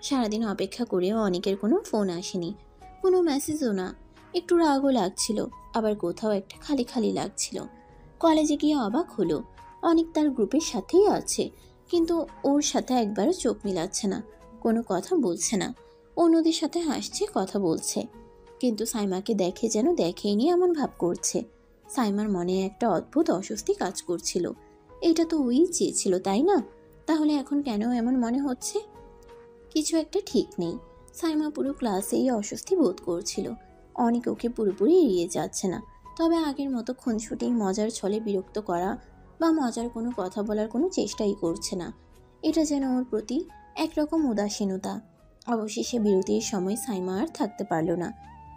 সারাদিন অপেক্ষা করেও অনেকের কোনো ফোন আসেনি, কোনো মেসেজও না। একটু রাগও লাগছিল, আবার কোথাও একটা খালি খালি লাগছিল। কলেজে গিয়ে অবাক হলো, অনেক তার গ্রুপের সাথেই আছে, কিন্তু ওর সাথে একবারও চোখ মিলাচ্ছে না, কোনো কথা বলছে না। অন্যদের সাথে হাসছে, কথা বলছে, কিন্তু সাইমাকে দেখে যেন দেখেইনি এমন ভাব করছে। সাইমার মনে একটা অদ্ভুত অস্বস্তি কাজ করছিল। এটা তো ওই চেয়েছিল, তাই না? তাহলে এখন কেন এমন মনে হচ্ছে? কিছু একটা ঠিক নেই। সাইমা পুরো ক্লাসে এই অস্বস্তি বোধ করছিল। অনেক ওকে পুরোপুরি এড়িয়ে যাচ্ছে না, তবে আগের মতো খুনসুটি মজার ছলে বিরক্ত করা বা মজার কোনো কথা বলার কোনো চেষ্টাই করছে না। এটা যেন ওর প্রতি একরকম উদাসীনতা। অবশেষে বিরতির সময় সাইমা আর থাকতে পারল না।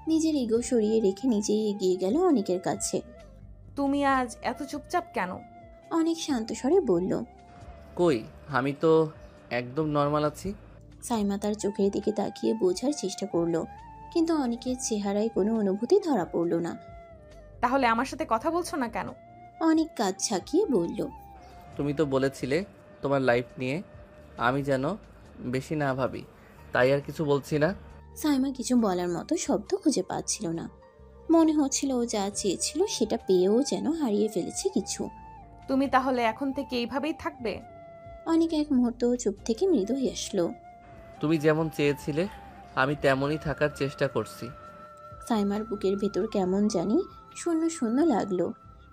নিজের ইগো সরিয়ে রেখে নিজেই এগিয়ে গেল অনেকের কাছে। তুমি আজ এত চুপচাপ কেন? অনেক শান্ত স্বরে বলল, কই, আমি তো একদম নর্মাল আছি। সাইমা তার চোখের দিকে তাকিয়ে বোঝার চেষ্টা করলো, কিন্তু অনেকের চেহারায় কোনো অনুভূতি ধরা পড়ল না। তাহলে আমার সাথে কথা বলছো না কেন? অনেক কাজ ছাকিয়ে বলল, তুমি তো বলেছিলে তোমার লাইফ নিয়ে আমি যেন বেশি না ভাবি, তাই আর কিছু বলছি না। সাইমা কিছু বলার মতো শব্দ খুঁজে পাচ্ছিল না। মনে হচ্ছিল ও যা চেয়েছিল সেটা পেয়েও যেন হারিয়ে ফেলেছে কিছু। তুমি তাহলে এখন থেকে এইভাবেই থাকবে? অনেক এক মুহূর্ত চুপ থেকে মৃদু হাসলো। তুমি যেমন চেয়েছিলে আমি তেমনই থাকার চেষ্টা করছি। সাইমার বুকের ভেতর কেমন জানি শূন্য শূন্য লাগলো।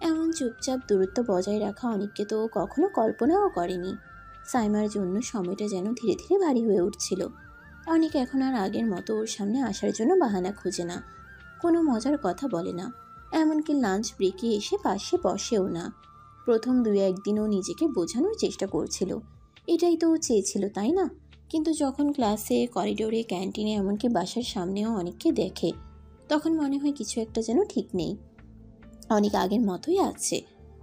এমন চুপচাপ দূরত্ব বজায় রাখা অনেককে তো কখনো কল্পনাও করেনি। সাইমার জন্য সময়টা যেন ধীরে ধীরে ভারী হয়ে উঠছিল। অনেক এখন আর আগের মতো ওর সামনে আসার জন্য বাহানা খুঁজে না, কোনো মজার কথা বলে না, এমনকি লাঞ্চ ব্রেকে এসে পাশে বসেও না। প্রথম 2-1 দিনও নিজেকে বোঝানোর চেষ্টা করছিল, এটাই তো ও চেয়েছিল, তাই না? কিন্তু যখন ক্লাসে, করিডোরে, ক্যান্টিনে, এমনকি বাসার সামনেও অনেককে দেখে, তখন মনে হয় কিছু একটা যেন ঠিক নেই। অনেক আগের মতোই আছে,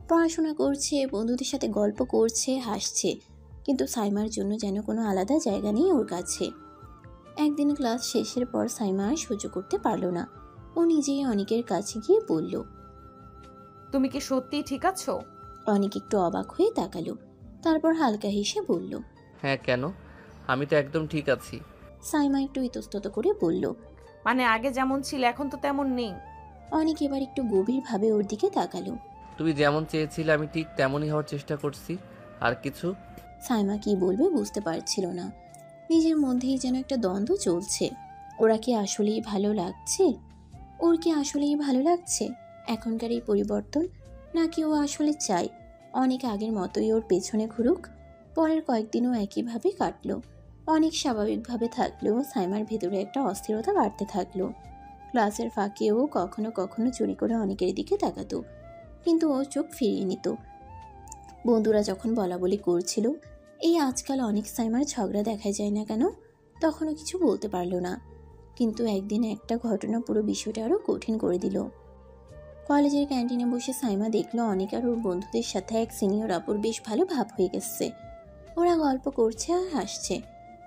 পড়াশোনা করছে, বন্ধুদের সাথে গল্প করছে, হাসছে, কিন্তু সাইমার জন্য যেন কোনো আলাদা জায়গা নেই ওর কাছে। একদিন ক্লাস শেষের পর সাইমা আর সহ্য করতে পারল না। ও নিজেই অনেকের কাছে গিয়ে বলল, তুমি কি সত্যিই ঠিক আছো? অনেক একটু অবাক হয়ে তাকালো, তারপর হালকা হেসে বলল, হ্যাঁ, কেন? আমি তো একদম ঠিক আছি। সাইমা একটু ইতস্তত করে বলল, মানে আগে যেমন ছিল এখন তো তেমন নেই। অনেক এবার একটু গভীরভাবে ওর দিকে তাকালো। তুমি যেমন চেয়েছিলে আমি ঠিক তেমনই হওয়ার চেষ্টা করছি। আর কিছু? সাইমা কি বলবে বুঝতে পারছিল না। নিজের মধ্যেই যেন একটা দ্বন্দ্ব চলছে। ওরা কি আসলেই ভালো লাগছে? ওর কি আসলেই ভালো লাগছে এখনকার এই পরিবর্তন, নাকি ও আসলে চায় অনেক আগের মতোই ওর পেছনে ঘুরুক? পরের কয়েকদিনও একইভাবে কাটলো। অনেক স্বাভাবিকভাবে থাকলেও সাইমার ভেতরে একটা অস্থিরতা বাড়তে থাকলো। ক্লাসের ফাঁকেও কখনো কখনো চুরি করে অনেকের দিকে তাকাতো, কিন্তু ও চোখ ফিরিয়ে নিত। বন্ধুরা যখন বলাবলি করছিল এই আজকাল অনেক সাইমার ঝগড়া দেখা যায় না কেন, তখনও কিছু বলতে পারল না। কিন্তু একদিন একটা ঘটনা পুরো বিষয়টা আরও কঠিন করে দিল। কলেজের ক্যান্টিনে বসে সাইমা দেখলো অনেক আর ওর বন্ধুদের সাথে এক সিনিয়র আপুর বেশ ভালো ভাব হয়ে গেছে। ওরা গল্প করছে আর হাসছে,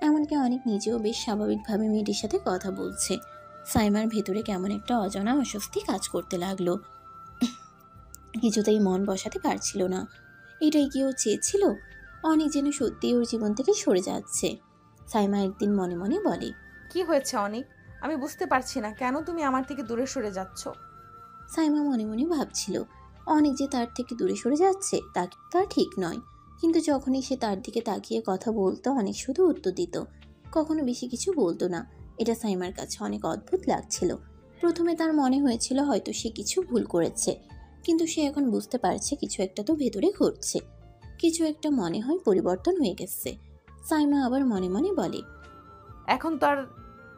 এমনকি অনেক নিজেও বেশ স্বাভাবিকভাবে মেয়েটির সাথে কথা বলছে। সাইমার ভেতরে কেমন একটা অজানা অস্বস্তি কাজ করতে লাগলো। কিছুতেই মন বসাতে পারছিল না। এটাই কি ও চেয়েছিল? অনেক যেন সত্যি ওর জীবন থেকে সরে যাচ্ছে। সাইমা একদিন মনে মনে বলে, কি হয়েছে অনেক? আমি বুঝতে পারছি না কেন তুমি আমার থেকে দূরে সরে যাচ্ছ। সাইমা মনে মনে ভাবছিল অনেক যে তার থেকে দূরে সরে যাচ্ছে তা ঠিক নয়, কিন্তু যখনই সে তার দিকে তাকিয়ে কথা বলতো অনেক শুধু উত্তর দিত, কখনো বেশি কিছু বলতো না। এটা সাইমার কাছে অনেক অদ্ভুত লাগছিল। প্রথমে তার মনে হয়েছিল হয়তো সে কিছু ভুল করেছে, কিন্তু সে এখন বুঝতে পারছে কিছু একটা তো ভেতরে ঘটছে, কিছু একটা মনে হয় পরিবর্তন হয়ে গেছে। সাইমা আবার মনে মনে বলে, এখন তো আর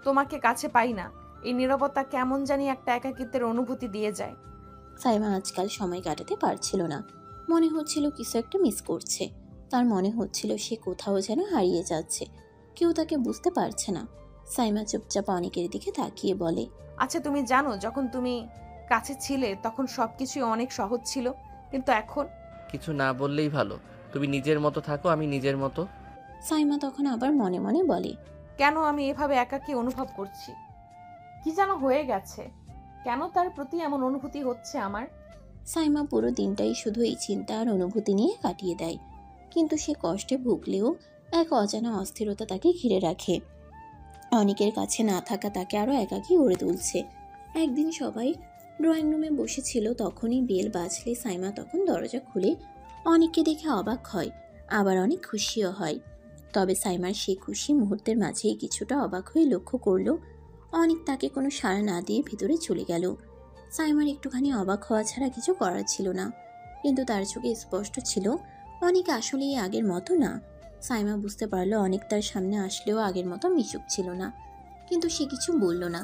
তোমাকে কাছে পাই না। এই নীরবতা কেমন জানি একটা একাকিত্বের অনুভূতি দিয়ে যায়। সাইমা আজকাল সময় কাটাতে পারছিল না। মনে হচ্ছিল কিছু একটা মিস করছে। তার মনে হচ্ছিল সে কোথাও যেন হারিয়ে যাচ্ছে, কেউ তাকে বুঝতে পারছে না। সাইমা চুপচাপ অনেকের দিকে তাকিয়ে বলে, আচ্ছা তুমি জানো যখন তুমি কাছে ছিলে তখন সবকিছুই অনেক সহজ ছিল, কিন্তু এখন? কিছু না বললেই ভালো, তুমি নিজের মতো থাকো, আমি নিজের মতো। সাইমা তখন আবার মনে মনে বলে, কেন আমি এভাবে একাকী অনুভব করছি? কি যেন হয়ে গেছে, কেন তার প্রতি এমন অনুভূতি হচ্ছে আমার? সাইমা পুরো দিনটাই শুধু এই চিন্তা আর অনুভূতি নিয়ে কাটিয়ে দেয়, কিন্তু সে কষ্টে ভুগলেও এক অজানা অস্থিরতা তাকে ঘিরে রাখে। অনেকের কাছে না থাকা তাকে আরও একাকী গড়ে তুলছে। একদিন সবাই ড্রয়িং রুমে বসেছিল, তখনই বেল বাজলে সাইমা তখন দরজা খুলে অনেককে দেখে অবাক হয়, আবার অনেক খুশিও হয়। তবে সাইমার সেই খুশি মুহূর্তের মাঝেই কিছুটা অবাক হয়ে লক্ষ্য করল অনেক তাকে কোনো সাড়া না দিয়ে ভিতরে চলে গেল। সাইমার একটুখানি অবাক হওয়া ছাড়া কিছু করার ছিল না, কিন্তু তার চোখে স্পষ্ট ছিল অনেক আসলেই আগের মতো না। সাইমা বুঝতে পারলো অনেক তার সামনে আসলেও আগের মতো মিশুক ছিল না, কিন্তু সে কিছু বলল না।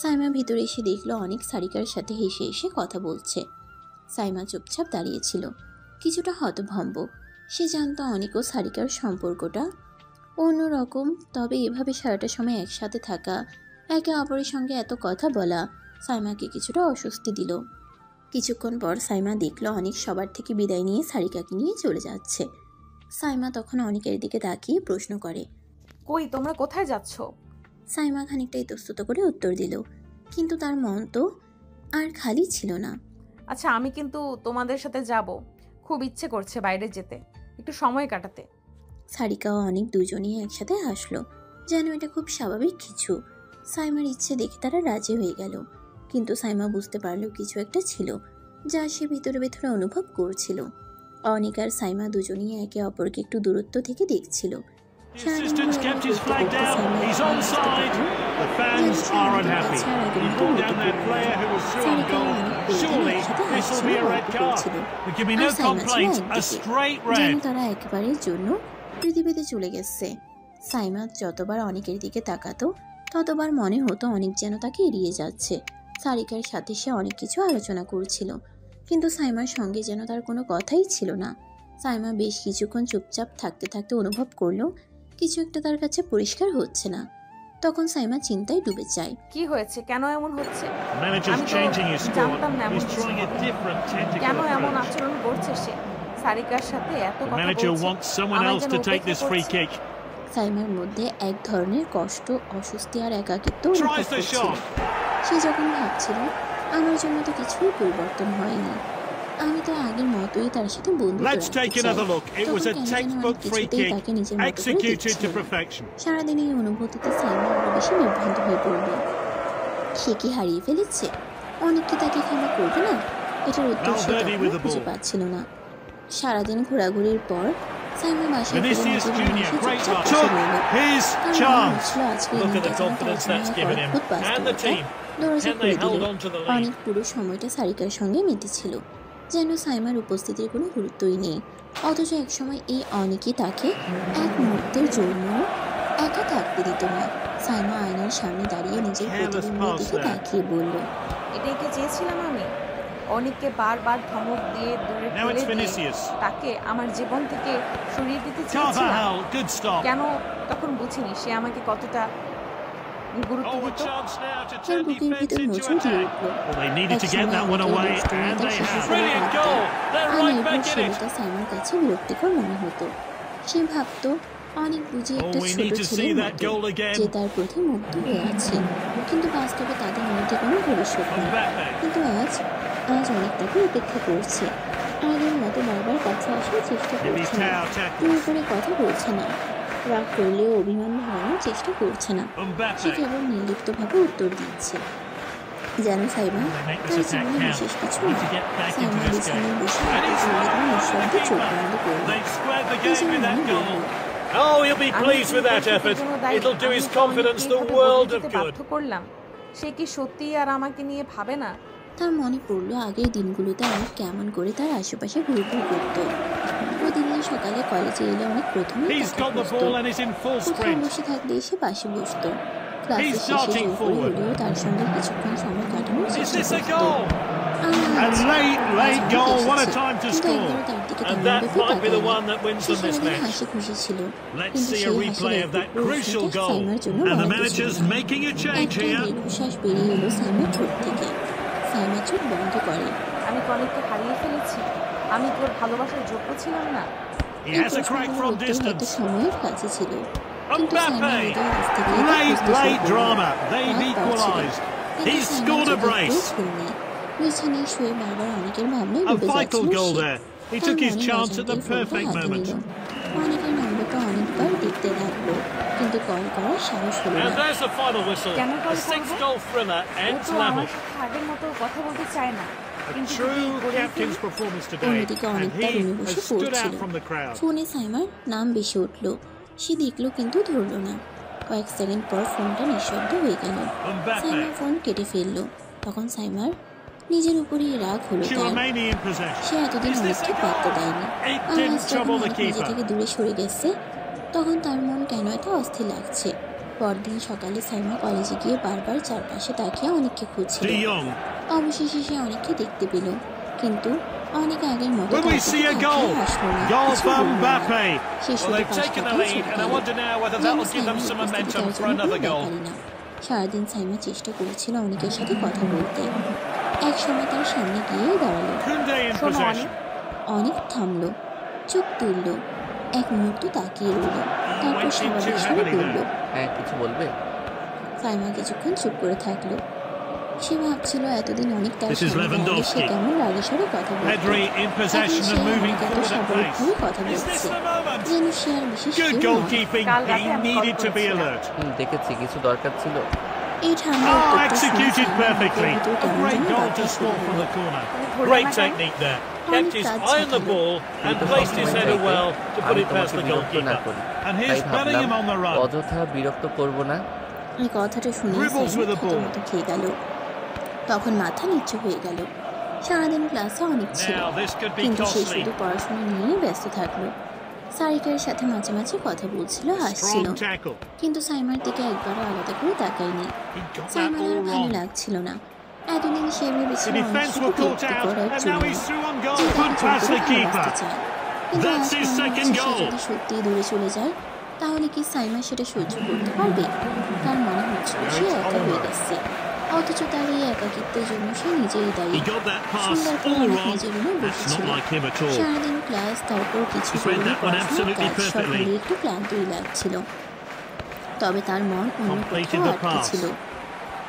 সাইমা ভিতরে এসে দেখলো অনেক সারিকার সাথে হেসে হেসে কথা বলছে। সাইমা চুপচাপ দাঁড়িয়েছিল, কিছুটা হতভম্ব। সে জানতো অনেক ও সারিকার সম্পর্কটা অন্যরকম, তবে এভাবে সারাটা সময় একসাথে থাকা, একে অপরের সঙ্গে এত কথা বলা সাইমাকে কিছুটা অস্বস্তি দিল। কিছুক্ষণ পর সাইমা দেখলো অনেক সবার থেকে বিদায় নিয়ে সারিকাকে নিয়ে চলে যাচ্ছে। সাইমা তখন অনেকের দিকে তাকিয়ে প্রশ্ন করে, কই তোমরা কোথায় যাচ্ছ? সাইমা খানিকটা ইতস্তত করে উত্তর দিল, কিন্তু তার মন তো আর খালি ছিল না। আচ্ছা আমি কিন্তু তোমাদের সাথে যাব, খুব ইচ্ছে করছে বাইরে যেতে, একটু সময় কাটাতে। সারিকা ও অনেক দুজনেই একসাথে হাসলো, যেন এটা খুব স্বাভাবিক কিছু। সাইমার ইচ্ছে দেখে তারা রাজি হয়ে গেল, কিন্তু সাইমা বুঝতে পারলো কিছু একটা ছিল যা সে ভিতরে ভিতরে অনুভব করছিল। অনিক আর সাইমা দুজনেই একে অপরকে একটু দূরত্ব থেকে দেখছিল। তারা একেবারের জন্য পৃথিবীতে চলে গেছে। সাইমা যতবার অনেকের দিকে তাকাতো ততবার মনে হতো অনেক যেন তাকে এড়িয়ে যাচ্ছে। সারিকার সাথে সে অনেক কিছু আলোচনা করছিল, কিন্তু সাইমার সঙ্গে যেন তার কোনো কথাই ছিল না। সাইমা বেশ কিছুক্ষণ চুপচাপ থাকতে থাকতে অনুভব করলো কিছু একটা তার কাছে পরিষ্কার হচ্ছে না। তখন সাইমা চিন্তায় ডুবে যায়। কি হয়েছে, কেন এমন হচ্ছে? আমি তো জানতাম না এমন কিছু হবে। কেন এমন আচরণ করছে সে? সারিকার সাথে এত কথা বলছে। সাইমার মধ্যে এক ধরনের কষ্ট, অস্বস্তি আর একাকিত্ব অনুভব করছিল। সে যখন ভাবছিল আমার জন্য তো কিছুই পরিবর্তন হয়নি, আমি তো আগের মতোই তার সাথে বন্ধুত্ব তাকে নিজের মতো করে দেখছিল। সারাদিন এই অনুভূতিতে সাইমা আরো বেশি বিভ্রান্ত হয়ে পড়ল। সে কি হারিয়ে ফেলেছে? অনেক কি তাকে ক্ষমা করবে না? এটার উত্তর সে খুঁজে পাচ্ছিল না। সারাদিন ঘোরাঘুরির পর সাইমা বাসায় ফিরে Vinicius নিজের রুমে Junior, এসে great চুপচাপ run. বসে Took রইল। his তার মনে chance. হচ্ছিল আজকে এই Look at দিনটা the যেন তার confidence জন্য that's এক given him. অদ্ভুত And the বাস্তবতা team. দরজা Can খুলে they hold দিল। on to the lead? অনেক পুরো সময়টা সারিকার সঙ্গে মেতেছিল, যেন সাইমার উপস্থিতির কোনো গুরুত্বই নেই। অথচ একসময় এই অনেকই তাকে এক মুহূর্তের জন্য একা থাকতে দিত না। সাইমা আয়নার সামনে দাঁড়িয়ে নিজের প্রতিবিম্বের দিকে তাকিয়ে বলল, এটাই কি চেয়েছিলাম আমি? অনেককে বারবার ধমক দিয়ে দূরে Now ঠেলে it's দিয়ে Vinicius. তাকে আমার জীবন থেকে সরিয়ে দিতে চেয়েছিলাম। Carvajal, good stop. কেন তখন বুঝিনি সে আমাকে কতটা গুরুত্ব Oh, a দিত। chance now to তার turn বুকের defense ভিতর into মোচড় দিয়ে attack. উঠল। Well, they needed to get একসময় that one অনেকের away, দুষ্টুমি and তার they শিশু have. ছেলে Brilliant ভাবত, goal. They're আর right নির্ভুল back in it. ছেলেটা সাইমার কাছে বিরক্তিকর মনে হতো। সে ভাবত অনেক বুঝি একটা Oh, we ছোট need to see ছেলের that মতো, goal again. যে তার প্রতি মুগ্ধ হয়ে আছে, কিন্তু বাস্তবে তাদের মধ্যে কোনো ভবিষ্যৎ নেই। Mbappe. কিন্তু আজ অনেক তাকে উপেক্ষা করছে। আগের মতো বারবার কাছে আসার চেষ্টা করছে না, Militao tackles. জোর করে কথা বলছে না, রাগ করলেও অভিমান ভাঙানোর চেষ্টা করছে না। সে Mbappe. কেবল নির্লিপ্তভাবে উত্তর দিচ্ছে, যেন সাইমা They make তার this attack জীবনে count. বিশেষ কিছু Need না। to get back into Saima this বিছানায় game. বসে And he's নিঃশব্দে চোখ বন্ধ করল। They've squared the নিজের game with that মনে goal. বলল, Oh, he'll be আমি pleased কি with that পরিস্থিতির effort. জন্য দায়ী? It'll do আমি his কি confidence অনেককে the এভাবে world বদলে of দিতে good. বাধ্য করলাম? সে কি সত্যিই আর আমাকে নিয়ে ভাবে না? তার মনে পড়ল আগের দিনগুলোতে অনেক কেমন করে তার আশেপাশে ঘুরঘুর করত। প্রতিদিন সকালে কলেজে এলে অনেক প্রথমেই He's তাকে got the খুঁজত। ball and is in full কোথাও sprint. বসে থাকলে এসে পাশে বসতো। ক্লাসের He's শেষে darting জোর করে forward. হলেও তার সঙ্গে কিছুক্ষণ সময় কাটানোর Is চেষ্টা this a করত। goal? আর A আজ late goal. What a এসেছে, time to কিন্তু score. একবারও তার দিকে And তেমন that ভাবে might be the তাকায়নি। one that wins say them this সারাদিন match. হাসি খুশি ছিল, Let's কিন্তু see সেই a হাসির replay of that একটু crucial প্রশ্নটা goal. সাইমার জন্য And the বলা কিছু manager's না। making a change একটা here. দীর্ঘশ্বাস বেরিয়ে এলো সাইমার ঠোঁট থেকে। সাইমা চোখ বন্ধ করে। আমি কি অনেককে হারিয়ে ফেলেছি? আমি কি ওর ভালোবাসার যোগ্য ছিলাম না? He এই has a crack প্রশ্নগুলোর from উত্তর হয়তো distance. সময়ের কাছে ছিল, কিন্তু সাইমার Mbappe. হৃদয় আজ থেকেই তা Late, খুঁজতে শুরু late করলো। drama. রাত They've বাড়ছিল, equalised. কিন্তু He's সাইমার scored a চোখে brace. একটুও ঘুম নেই। বিছানায় শুয়ে বারবার অনেকের ভাবনায় A ডুবে vital যাচ্ছিল goal সে। there. He তার took his মনে chance at the বসন্তের ফোনটা perfect হাতে moment. নিল। অনেকের নম্বরটা অনেকবার দেখতে লাগলো, কিন্তু কল করার সাহস হলো And না। there's the final whistle. কেন A কল করবো? six-goal thriller ও ends তো আমার level. সাথে আগের মতো কথা বলতে চায় না। A কিন্তু যদি true বলেই captain's ফেলি, performance today, অন্যদিকে and অনেক তার he রুমে has বসে stood পড়ছিল। out from the crowd. ফোনে সাইমার নাম বেশি উঠল। সে দেখলো কিন্তু ধরলো না। কয়েক সেকেন্ড পর ফোনটা নিঃশব্দ হয়ে গেল। Mbappe. সাইমা ফোন কেটে ফেললো। তখন সাইমার নিজের উপরই রাগ হলো তার। Chouameni in possession. সে এতদিন Is this অনেককে a পাত্তা goal? দেয়নি, It আর didn't আজ যখন trouble the অনেক নিজে keeper. থেকে দূরে সরে গেছে, তখন তার মন কেন এত অস্থির লাগছে। পরদিন সকালে সাইমা কলেজে গিয়ে বারবার চারপাশে তাকিয়ে অনেককে খুঁজছিল। De Jong. অবশেষে সে অনেককে দেখতে পেল, কিন্তু অনেক আগের মতো Will তার we দিকে see a তাকিয়ে goal? হাসলো না, Goal কিছু for বলল না। Mbappe. সে Well, শুধু they've পাশ taken the কাটিয়ে lead, ছুটে and I গেল। wonder now whether যেন that will give them সাইমার some উপস্থিতি momentum তার for জন্য another কোনো goal. ব্যাপারই না। সারাদিন সাইমা চেষ্টা করেছিল অনেকের সাথে কথা বলতে। এক সময় তার সামনে গিয়ে দাঁড়ালো। Koundé in শোনো possession. অনেক থামলো, চোখ তুলল, এক মুহূর্ত তাকিয়ে রইল, তারপর Went in স্বাভাবিক too স্বরে heavily বলল। there. হ্যাঁ, কিছু বলবে? সাইমা কিছুক্ষণ চুপ করে থাকলো। সে ভাবছিল এতদিন অনেক তার This is সামনে দাঁড়িয়ে সে Lewandowski. কেমন রাগে স্বরে কথা বলতো। Pedri in এখন possession সে and moving অনেক এত forward at pace. স্বাভাবিকভাবে কথা Is this বলছে, the moment? যেন সে আর বিশেষ Good কেউ নয়। goalkeeping. কাল He রাতে আমি কল needed to be করেছিলাম। alert. দেখেছি, কিছু দরকার ছিল। এই ঠান্ডা Oh, উত্তরটা শুনে executed সাইমার বুকের perfectly. ভিতর A কেমন great যেন goal to বাতাস score শুরু from হলো। the corner. তুমি ধরলে Great না কেন? technique there. অনেক Kept his কাজ eye on the শেখালো। ball and তুমি তো placed his সবসময় header চাইতে well to put আমি it past তোমাকে the বিরক্ত না goalkeeper. করি, And তাই here's Bellingham on the ভাবলাম run. অযথা বিরক্ত করব না। এই কথাটা শুনে Dribbles Saima with the ball. থতমত খেয়ে গেল। তখন মাথা নিচু হয়ে গেল। সারাদিন ক্লাসে অনেক ছিল, Now this could be কিন্তু সে costly. শুধু পড়াশোনা নিয়েই ব্যস্ত থাকলো। সারিকার সাথে মাঝে মাঝে কথা বলছিল, হাসছিল, Strong tackle. কিন্তু সাইমার দিকে একবারও আলাদা করে তাকায়নি। He got that সাইমার all আর ভালো wrong. লাগছিল না। এতদিন সে ভেবেছিল The অনেক defence শুধু were caught বিরক্তিকর out, এক and now যুবক, he's through on goal. যে তাকে Good জোর pass করে the keeper. ভালোবাসতে চায়। কিন্তু That's আজ his মনে second হচ্ছে সে goal. যদি সত্যিই দূরে চলে যায়, তাহলে কি সাইমা সেটা সহ্য করতে পারবে? তার মনে হচ্ছিল সে একা হয়ে গেছে, অথচ তার এই একাকিত্বের জন্য সে নিজেই দায়ী। He got that pass সুন্দর করে all অনেক wrong. নিজের রুমে That's not বসেছিল। like him at all. সারাদিন ক্লাস, তারপর কিছু He's read জরুরি that one পড়াশোনার absolutely কাজ, সব perfectly. মিলিয়ে একটু ক্লান্তই লাগছিল। তবে তার মন অন্য Completed কোথাও the আটকে pass. ছিল।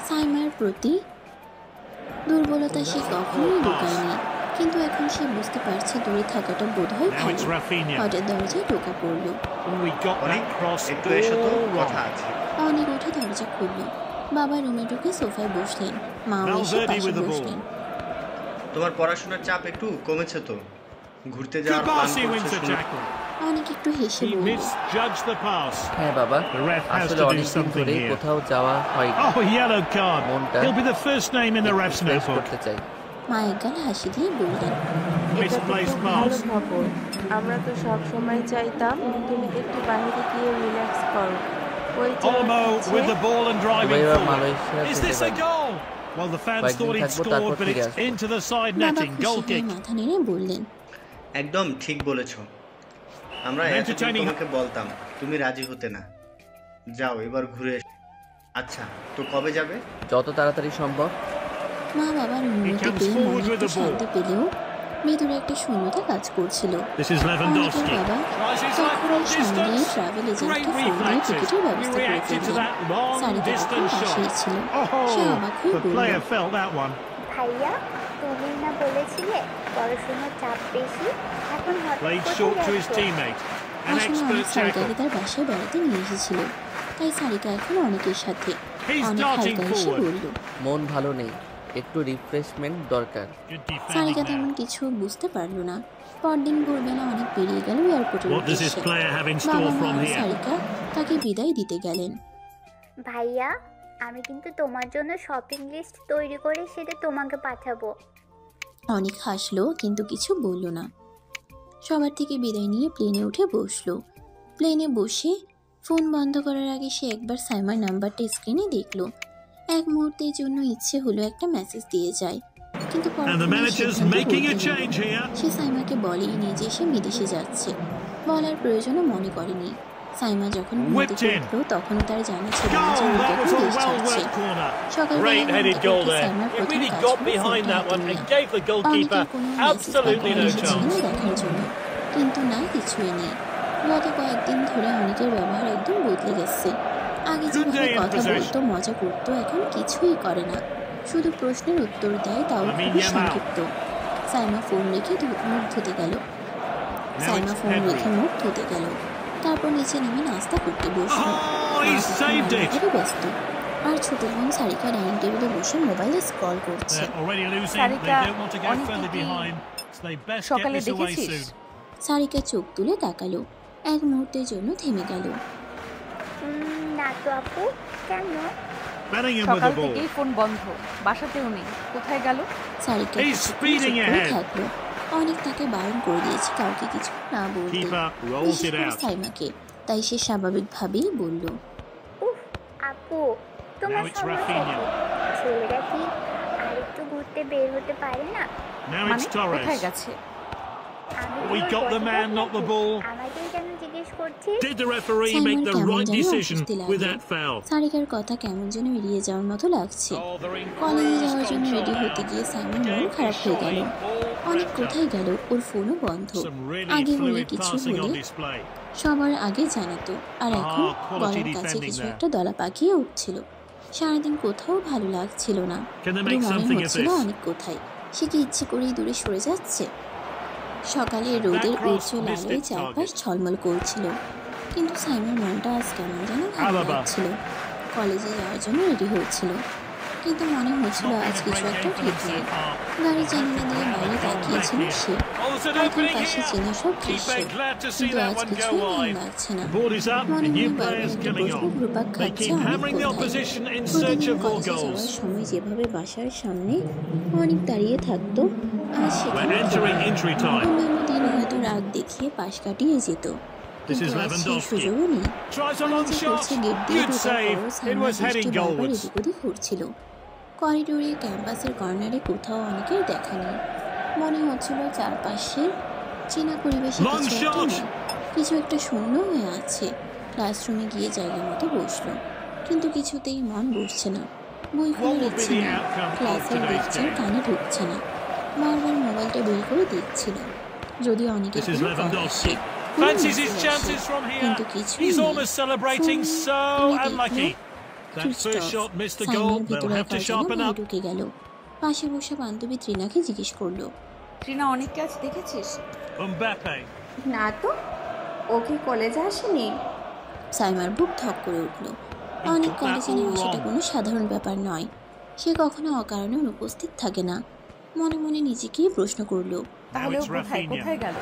সাইমার প্রতি দুর্বলতা সে কখনোই লুকায়নি, কিন্তু এখন সে বুঝতে পারছে দূরে থাকাটা বোধহয় Now ভালো। it's Rafinha. হঠাৎ দরজায় টোকা পড়ল। Oh, he got অনেক that cross একটু এসো তো, all কথা wrong. আছে। অনেক উঠে দরজা খুলল। বাবা রুমে ঢুকে সোফায় বসলেন, মাও এসে Valverde পাশে with the ball. বসলেন। তোমার পড়াশোনার চাপ একটু কমেছে তো? ঘুরতে Good যাওয়ার প্ল্যান pass, he wins করছো the শুনে tackle. অনেক একটু হেসে He বলল, misjudged the pass. হ্যাঁ বাবা, The ref has আসলে to do অনেকদিন something ধরে here. কোথাও যাওয়া হয়নি, Oh, yellow card. মনটা He'll be the first name in the ref's refresh notebook. করতে চাই। মা একগাল হাসি দিয়ে বললেন, এটা তো Misplaced খুব ভালো pass. খবর। আমরা তো সব সময় চাইতাম তুমি একটু বাইরে গিয়ে রিল্যাক্স করো। ওই যে Olmo with the ball and driving Dubai বা forward. মালয়েশিয়া Is যেতে this a পারি। goal? Well, the fans কয়েকদিন thought he'd থাকবো, তারপর scored, but ফিরে it's আসবো। into the side বাবা netting. Goal খুশি হয়ে kick. মাথা নেড়ে বললেন, একদম ঠিক বলেছো। আমরা এতদিন Entertaining. তোমাকে বলতাম, তুমি রাজি হতে না। যাও এবার ঘুরে এসো। আচ্ছা, তো কবে যাবে? যত তাড়াতাড়ি সম্ভব। মা বাবার অনুমতি comes পেয়ে forward মনে with একটু the ball. শান্তি পেলেও ভেতরে একটা শূন্যতা কাজ করছিল। This is অনেকের Lewandowski. বাবা Tries his left তখনই from সামনে distance. ট্রাভেল Great এজেন্টকে ফোন দিয়ে reflexes. টিকিটের He ব্যবস্থা করে reacted to ফেললেন। that long সারিকা তখন distance পাশেই shot. ছিল। সে Oh, অবাক হয়ে the বলল, player felt that one. ভাইয়া তুমি না বলেছিলে পড়াশোনার চাপ বেশি, এখন হঠাৎ Played কোথায় short to his যাচ্ছ? teammate. An আসলে অনেক expert সারিকাকে tackle. তার বাসায় বেড়াতে নিয়ে এসেছিল, তাই সারিকা এখন অনেকের সাথে He's অনেক darting হালকা এসে forward. বলল। মন ভালো নেই, একটু রিফ্রেশমেন্ট দরকার। Good সারিকা defending তেমন there. কিছু বুঝতে পারল না। পরদিন ভোরবেলা অনেক পেরিয়ে গেল এয়ারপোর্টের What does this উদ্দেশ্যে। player have in বাবা store মা from আর here? সারিকা তাকে বিদায় দিতে গেলেন। ভাইয়া আমি কিন্তু তোমার জন্য শপিং লিস্ট তৈরি করে সেটা তোমাকে পাঠাবো। অনেক হাসলো কিন্তু কিছু বলল না। সবার থেকে বিদায় নিয়ে প্লেনে উঠে বসলো। প্লেনে বসে ফোন বন্ধ করার আগে সে একবার সাইমার নাম্বারটা স্ক্রিনে দেখলো। এক মুহূর্তের জন্য ইচ্ছে হলো একটা মেসেজ দিয়ে যায়, কিন্তু And the manager's making a change here. সে সাইমাকে বলেইনি যে সে বিদেশে যাচ্ছে, বলার প্রয়োজনও মনে করেনি। সাইমা যখন ঘুমোতে Whipped in. উঠলো তখনও তার জানা ছিল না যে Goal! That Lukaku was a দেশ ছাড়ছে। well-worked corner. সকালবেলা Great headed ঘুমোতে goal উঠে there. সাইমার It প্রথম really কাজ got হলো behind ফোনটা that হাতে one and নেওয়া। gave the goalkeeper অনেকের কোনো মেসেজ absolutely পাঠানো no এসেছিল chance. দেখার জন্য, কিন্তু না কিছুই নেই। গত কয়েকদিন ধরে অনেকের ব্যবহার একদম বদলে গেছে। আগে Good যেভাবে day in কথা possession. বলতো, মজা করতো, এখন কিছুই করে না, শুধু প্রশ্নের উত্তর দেয়, তাও Lamine খুবই Yamal. সংক্ষিপ্ত। সাইমা ফোন রেখে মুখ ধুতে গেল। Now Saima it's phone Henry. রেখে মুখ ধুতে গেল, তারপর নিচে নেমে নাস্তা করতে বসলো। Oh, he saved it. ব্যস্ত। আর ছোট বোন সারিকা ডাইনিং টেবিলে বসে মোবাইলে স্ক্রল করছে। They're already losing. They Sarika, don't want to go অনেক further কি behind. So they best get সকালে this away দেখেছিস? soon. সারিকা চোখ তুলে তাকালো, এক মুহূর্তের জন্য থেমে গেল। না তো আপু, কেন? Bellingham with সকাল the ball. থেকেই ফোন বন্ধ, বাসাতেও নেই, কোথায় গেল? সারিকা He's কিছুক্ষণ speeding চুপ করে ahead. থাকলো। অনেক তাকে বারণ করে দিয়েছে কাউকে কিছু না বলতে, Keeper rolls বিশেষ it করে out. সাইমাকে, তাই সে স্বাভাবিকভাবেই বলল, উফ আপু, তোমার Now it's সমস্যা Rafinha. কি? ছেলেরা কি আর একটু ঘুরতে বের হতে পারে না? Now মানে it's কোথায় Torres. গেছে? আমি We তোমার got the man, bodyguard not the নাকি? ball. আমাকে কেন জিজ্ঞেস করছিস? Did the referee Simon make the কেমন right যেন decision অস্বস্তি with লাগলো। that foul? সারিকার কথা কেমন যেন এড়িয়ে যাওয়ার মতো লাগছে। Oh, they're in কলেজে cruise যাওয়ার জন্য control রেডি now. হতে গিয়ে সাইমন মন Game খারাপ is হয়ে গেল। showing all অনেক wrapped কোথায় up. গেল, ওর ফোনও বন্ধ। Some really আগে হলে fluid কিছু passing on হলে display. সবার আগে জানাতো, আর এখন quality গলার কাছে defending কিছু there. একটা দলা পাকিয়ে উঠছিল। সারাদিন কোথাও ভালো লাগছিল না, Can they শুধু make মনে something of হচ্ছিল this? অনেক কোথায়। সে কি ইচ্ছে করেই দূরে সরে যাচ্ছে? সকালে রোদের cross উজ্জ্বল missed আলোয় its চারপাশ target. ঝলমল করছিল, কিন্তু সাইমার মনটা আজ কেমন যেন ভালো Alaba. লাগছিল। কলেজে যাওয়ার জন্য রেডি হচ্ছিল, কিন্তু মনে হচ্ছিল Not আজ been a কিছু great একটা game for ঠিক them so নেই। far. গাড়ির জানালা দিয়ে বাইরে তাকিয়েছিল সে, Oh, there's an পথের opening পাশে here. চেনা সব দৃশ্য, Keeper glad to see কিন্তু that আজ one go কিছুই ভালো wide. লাগছে না। Board is up. মনে New মনে বারবার players একটা coming প্রশ্ন on. ঘুরপাক They খাচ্ছে keep অনেক hammering the কোথায়। opposition in search প্রতিদিন of more কলেজে goals. যাওয়ার সময় যেভাবে বাসার সামনে অনেক দাঁড়িয়ে থাকতো, আজ We're সেখানে entering injury time. অন্যান্য দিন হয়তো রাত দেখিয়ে পাশ কাটিয়ে যেত, This is কিন্তু আজ সেই Lewandowski. সুযোগও নেই। Tries a long কলেজে shot. পৌঁছে গেট দিয়ে Good ঢোকার save. পরও It সাইমার was heading দৃষ্টি বারবার goalwards. এদিক ওদিক ঘুরছিল। করিডোরে ক্যাম্পাসের কর্নারে কোথাও অনেকের দেখা নেই। মনে হচ্ছিল চারপাশের চেনা পরিবেশে Long কিছু একটা shot. নেই, কিছু একটা শূন্য হয়ে আছে। ক্লাসরুমে গিয়ে জায়গা মতো বসলো, কিন্তু কিছুতেই মন বসছে না। বই What খোলার will be ইচ্ছে the নেই, outcome of ক্লাসের today's লেকচার game? কানে ঢুকছে না। বারবার মোবাইলটা বের করে দেখছিল, যদি অনেকের This is কোনো কল Lewandowski. আসে, কোনো Fancies his মেসেজ আসে, chances from here. কিন্তু কিছুই He's নেই। almost celebrating. ফোন So নিয়ে দেখলো unlucky. That switch first of. shot missed the সাইমার goal. They'll ভিতরে have to একা যেন sharpen ভয় up. ঢুকে গেল। পাশে বসে বান্ধবী ত্রিনাকে জিজ্ঞেস করলো, ট্রিনা অনেককে আজ দেখেছিস? Mbappe. না তো, ও কি কলেজে আসেনি? সাইমার বুক ধক করে উঠল। অনেক got that কলেজে all নেওয়া সেটা wrong. কোনো সাধারণ ব্যাপার নয়, সে কখনো অকারণে অনুপস্থিত থাকে না। মনে মনে নিজেকেই প্রশ্ন করলো, তাহলে ও it's কোথায় Rafinha. কোথায় গেল?